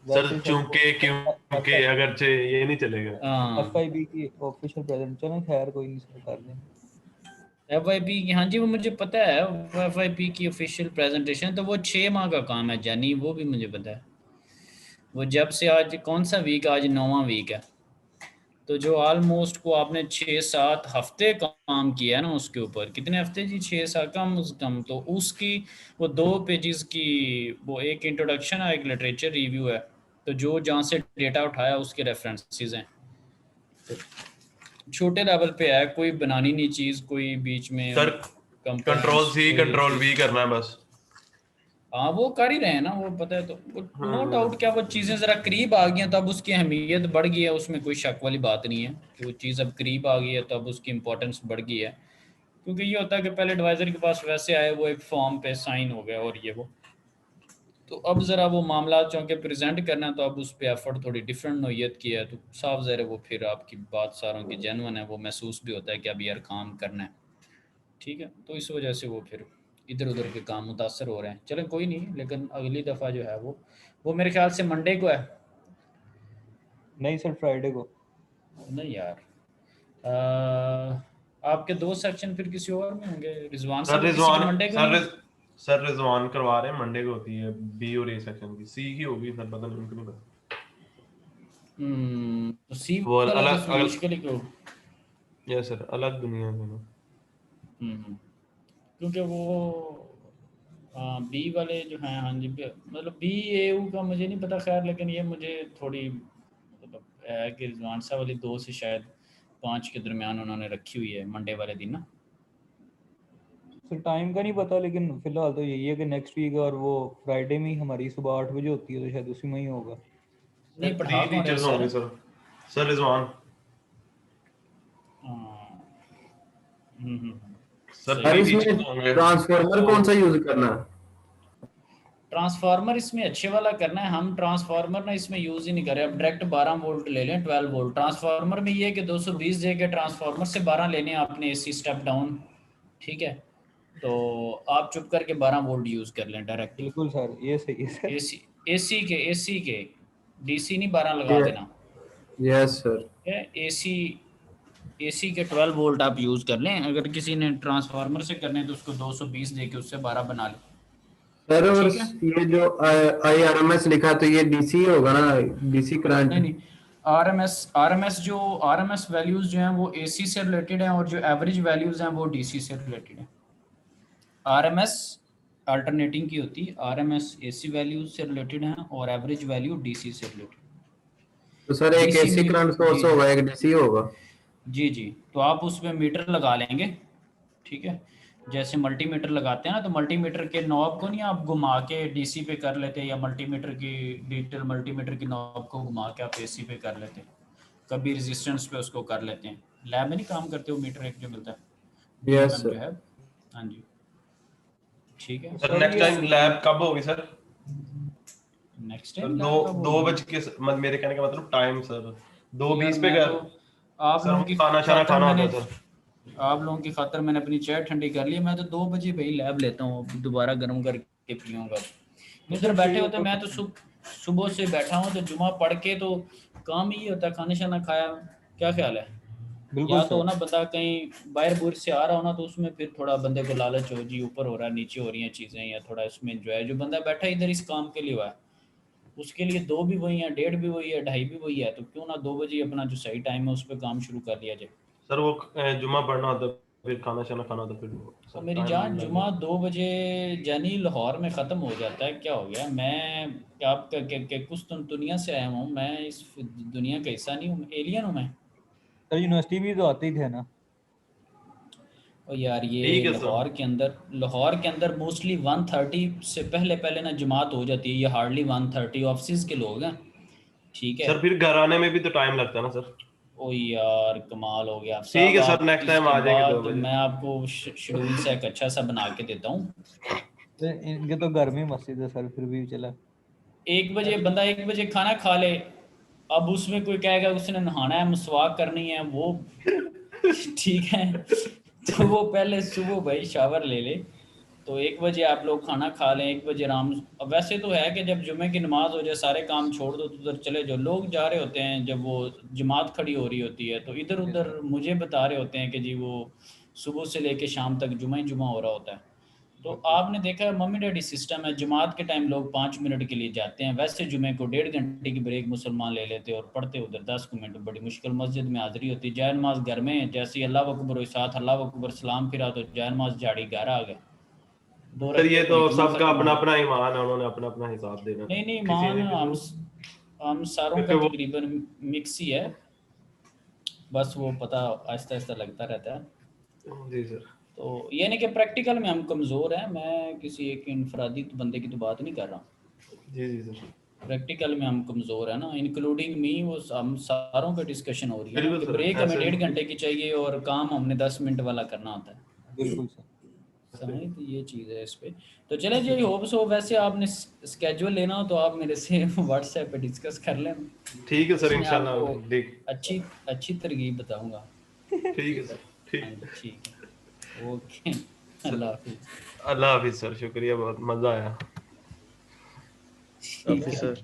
सब क्योंकि अगरचे ये नहीं चलेगा। FIB की ऑफिशियल प्रेजेंट, चलें खैर कोई नहीं सर, कर लें। FYP की हाँ जी वो मुझे पता है, FYP की ऑफिशियल प्रेजेंटेशन तो वो 6 माह का काम है जानी, वो भी मुझे पता है। वो जब से आज कौन सा वीक, आज 9वां वीक है, तो जो ऑलमोस्ट को आपने 6-7 हफ्ते काम किया है ना उसके ऊपर, कितने हफ्ते जी, 6-7 कम से कम, तो उसकी वो 2 पेजेस की वो एक इंट्रोडक्शन है, एक लिटरेचर रिव्यू है, तो जो जहाँ से डेटा उठाया उसके रेफरेंसेस हैं। तो छोटे लेवल पे है, कोई बनानी नहीं चीज़, कोई बीच में सर कंट्रोल कंपोनेंट्स सी कोई कंट्रोल चीज़। वी करना है बस। हाँ वो कर ही रहे हैं ना, वो पता है, तो नो डाउट क्या वो चीज़ें ज़रा करीब आ गई हैं तो अब उसकी अहमियत बढ़ गई है, उसमें कोई शक वाली बात नहीं है कि वो चीज़ अब करीब आ गई है तो अब उसकी इम्पोर्टेंस बढ़ गई है। क्योंकि ये होता है कि पहले एडवाइज़र के पास वैसे आए, वो एक फॉर्म पे साइन हो गया और ये वो, तो अब ज़रा वो मामला चूँकि प्रेजेंट करना है तो अब उस पर एफर्ट थोड़ी डिफरेंट नोयत की है, तो साफ ज़ाहिर है वो फिर आपकी बात सारों की जेन्युइन है, वो महसूस भी होता है कि अब यार काम करना है। ठीक है, तो इस वजह से वो फिर इधर उधर के काम मुतासर हो रहे हैं। चलें कोई नहीं, लेकिन अगली दफ़ा जो है वो मेरे ख्याल से मंडे को है। नहीं सर फ्राइडे को। नहीं यार, आपके 2 सेक्शन फिर किसी और में होंगे, रिजवान सर साहब किसी के रिजवान मंडे को नहीं? सर रिजवान करवा रहे हैं, मंडे को होती है बी और ए सेक्शन की, सी की होगी सर, पता नहीं, उनको नहीं पता। तो सी वो वाला तो अलग फिर अलग, मुश्किल ही क्यों? यस सर, अलग दुनिया है ना। क्योंकि वो बी वाले जो हैं, हाँ जी मतलब BAU का मुझे नहीं पता खैर, लेकिन ये मुझे थोड़ी मतलब है कि रिजवान साहब वाली 2 से शायद 5 के दरमियान उन्होंने रखी हुई है मंडे वाले दिन ना। सर टाइम का नहीं पता, लेकिन फिलहाल तो यही है कि नेक्स्ट वीक और वो फ्राइडे में ही हमारी सुबह 8 बजे होती है, तो शायद उसी में ही होगा। नहीं पढ़ा कौन रहे टीचर्स होंगे sir? Sir Rizwan sir sir teachers इसमें होंगे। ट्रांसफार्मर कौन सा यूज करना है? ट्रांसफार्मर इसमें अच्छे वाला करना है। हम ट्रांसफार्मर ना इसमें यूज ही नहीं कर रहे, अब डायरेक्ट 12 वोल्ट ले लें, 12 वोल्ट। ट्रांसफार्मर में ये है कि 220 जे के ट्रांसफार्मर से 12 लेने हैं आपने, एसी स्टेप डाउन, ठीक है। तो आप चुप करके 12 वोल्ट यूज कर लें डायरेक्ट। बिल्कुल सर, ये सही है सर। एसी के डीसी नहीं 12 लगा देना। Yes sir. एसी के 12 वोल्ट आप यूज कर लें। अगर किसी ने ट्रांसफार्मर से करने हैं तो उसको 220 दे के उससे 12 बना लें। सर और ठीक है? ये जो IRMS लिखा तो ये DC होगा ना, DC करंट? नहीं आरएमएस वैल्यूज जो हैं वो एसी से रिलेटेड हैं और जो एवरेज वैल्यूज हैं वो डीसी से रिलेटेड हैं। आरएमएस अल्टरनेटिंग की होती है, आरएमएस एसी वैल्यूज से रिलेटेड हैं और एवरेज वैल्यू डीसी से रिलेटेड। तो सर एक DC AC करंट सोर्स होगा, एक DC होगा। जी तो आप उसमें मीटर लगा लेंगे, ठीक है। जैसे मल्टीमीटर लगाते हैं ना, तो मल्टीमीटर के नॉब को नहीं आप घुमा के डीसी पे कर लेते हैं, या मल्टीमीटर की डिजिटल मल्टीमीटर की नॉब को घुमा के आप एसी पे कर लेते हैं, कभी रेजिस्टेंस पे उसको कर लेते हैं। लैब में नहीं काम करते हो मीटर एक जो मिलता है यस जो है। हाँ जी ठीक है सर। नेक्स्ट टाइम लैब कब होगी सर? नेक्स्ट टाइम 2 बजे के मेरे कहने का मतलब टाइम सर 2:20 पे कर। आप लोगों की खाना होता है सर। आप लोगों की खातर मैंने अपनी चाय ठंडी कर ली। मैं तो 2 बजे भाई लैब लेता हूँ, दोबारा गर्म करके पीऊँगा। इधर बैठे होते, मैं तो सुबह से बैठा हूँ, तो जुमा पढ़ के तो काम ही होता है, खाना शाना खाया। क्या ख्याल है? या तो ना बंदा कहीं बाहर बुर से आ रहा हो ना, तो उसमें फिर थोड़ा बंदे को लालच हो जी, ऊपर हो रहा है नीचे हो रही हैं चीज़ें, या थोड़ा इसमें एंजॉय। जो बंदा बैठा इधर इस काम के लिए हुआ है, उसके लिए 2 भी वही है, 1.5 भी वही है, 2.5 भी वही है। तो क्यों ना 2 बजे अपना जो सही टाइम है उस पर काम शुरू कर लिया जाए। सर वो जुमा पढ़ना होता है, फिर खाना शाना खाना होता है, फिर मेरी जान जुमा 2 बजे जानी लाहौर में ख़त्म हो जाता है। क्या हो गया? मैं आपका कुछ दुनिया से आया हूँ, मैं इस दुनिया का हिस्सा नहीं हूँ, एलियन हूँ मैं। सर यूनिवर्सिटी भी तो आते ही थे ना। और यार ये लाहौर के अंदर मोस्टली 1:30 से पहले ना जमात हो जाती है। ये हार्डली 1:30 ऑफिस के लोग हैं, ठीक है सर। फिर घर आने में भी तो टाइम लगता है ना सर। ओ यार कमाल हो गया। ठीक है सर, नेक्स्ट टाइम आ जाएंगे 2 बजे। मैं आपको शेड्यूल से एक अच्छा सा बना के देता हूँ। इनके तो घर में मस्जिद है सर, फिर भी चला। 1 बजे बंदा 1 बजे खाना खा ले, अब उसमें कोई कहेगा उसने नहाना है, मसवाक करनी है, वो ठीक है तो वो पहले सुबह भाई शावर ले ले। तो 1 बजे आप लोग खाना खा लें, 1 बजे आराम। अब वैसे तो है कि जब जुमे की नमाज हो जाए सारे काम छोड़ दो तो उधर चले जाओ। लोग जा रहे होते हैं जब वो जमात खड़ी हो रही होती है, तो इधर उधर मुझे बता रहे होते हैं कि जी वो सुबह से लेके शाम तक जुमा ही जुमा हो रहा होता है। तो आपने देखा मम्मी डैडी सिस्टम है, जमात के टाइम लोग 5 मिनट के लिए जाते हैं, वैसे जुमे को 1.5 घंटे की ब्रेक मुसलमान ले लेते और पढ़ते उधर 10 मिनट। बड़ी मुश्किल मस्जिद में हाजिरी होती है। जाय नमाज घर में, जैसे ही अल्लाह अकबर हुई, साथ अल्लाह अकबर सलाम फिरा तो जाय नमाज झाड़ी घर आ गए। सर ये तो सबका अपना अपना ईमान है, उन्होंने अपना अपना हिसाब देना। नहीं ईमान हम सारों का तकरीबन मिक्स ही है, बस वो पता आहिस्ता आहिस्ता लगता रहता है। जी सर। तो ये नहीं कि प्रैक्टिकल में हम कमज़ोर हैं, मैं किसी एक इनफरादी बंदे की तो बात नहीं कर रहा। जी सर। प्रैक्टिकल में हम कमज़ोर हैं ना, इंक्लूडिंग मी। वो हम सारों का डिस्कशन हो रही है कि ब्रेक हमें 1.5 घंटे की चाहिए और काम हमने 10 मिनट वाला करना होता है। बिल्कुल सर, समझे? तो ये चीज़ है इस पे। तो चले जी, होप सो। वैसे आपने स्केड्यूल लेना हो तो आप मेरे से व्हाट्सएप पे डिस्कस कर लेना। ठीक है सर, इंशाल्लाह अच्छी तरकीब बताऊंगा। ठीक है सर। ठीक है, ओके। अल्लाह हाफिज़ सर। शुक्रिया, बहुत मज़ा आया। सर।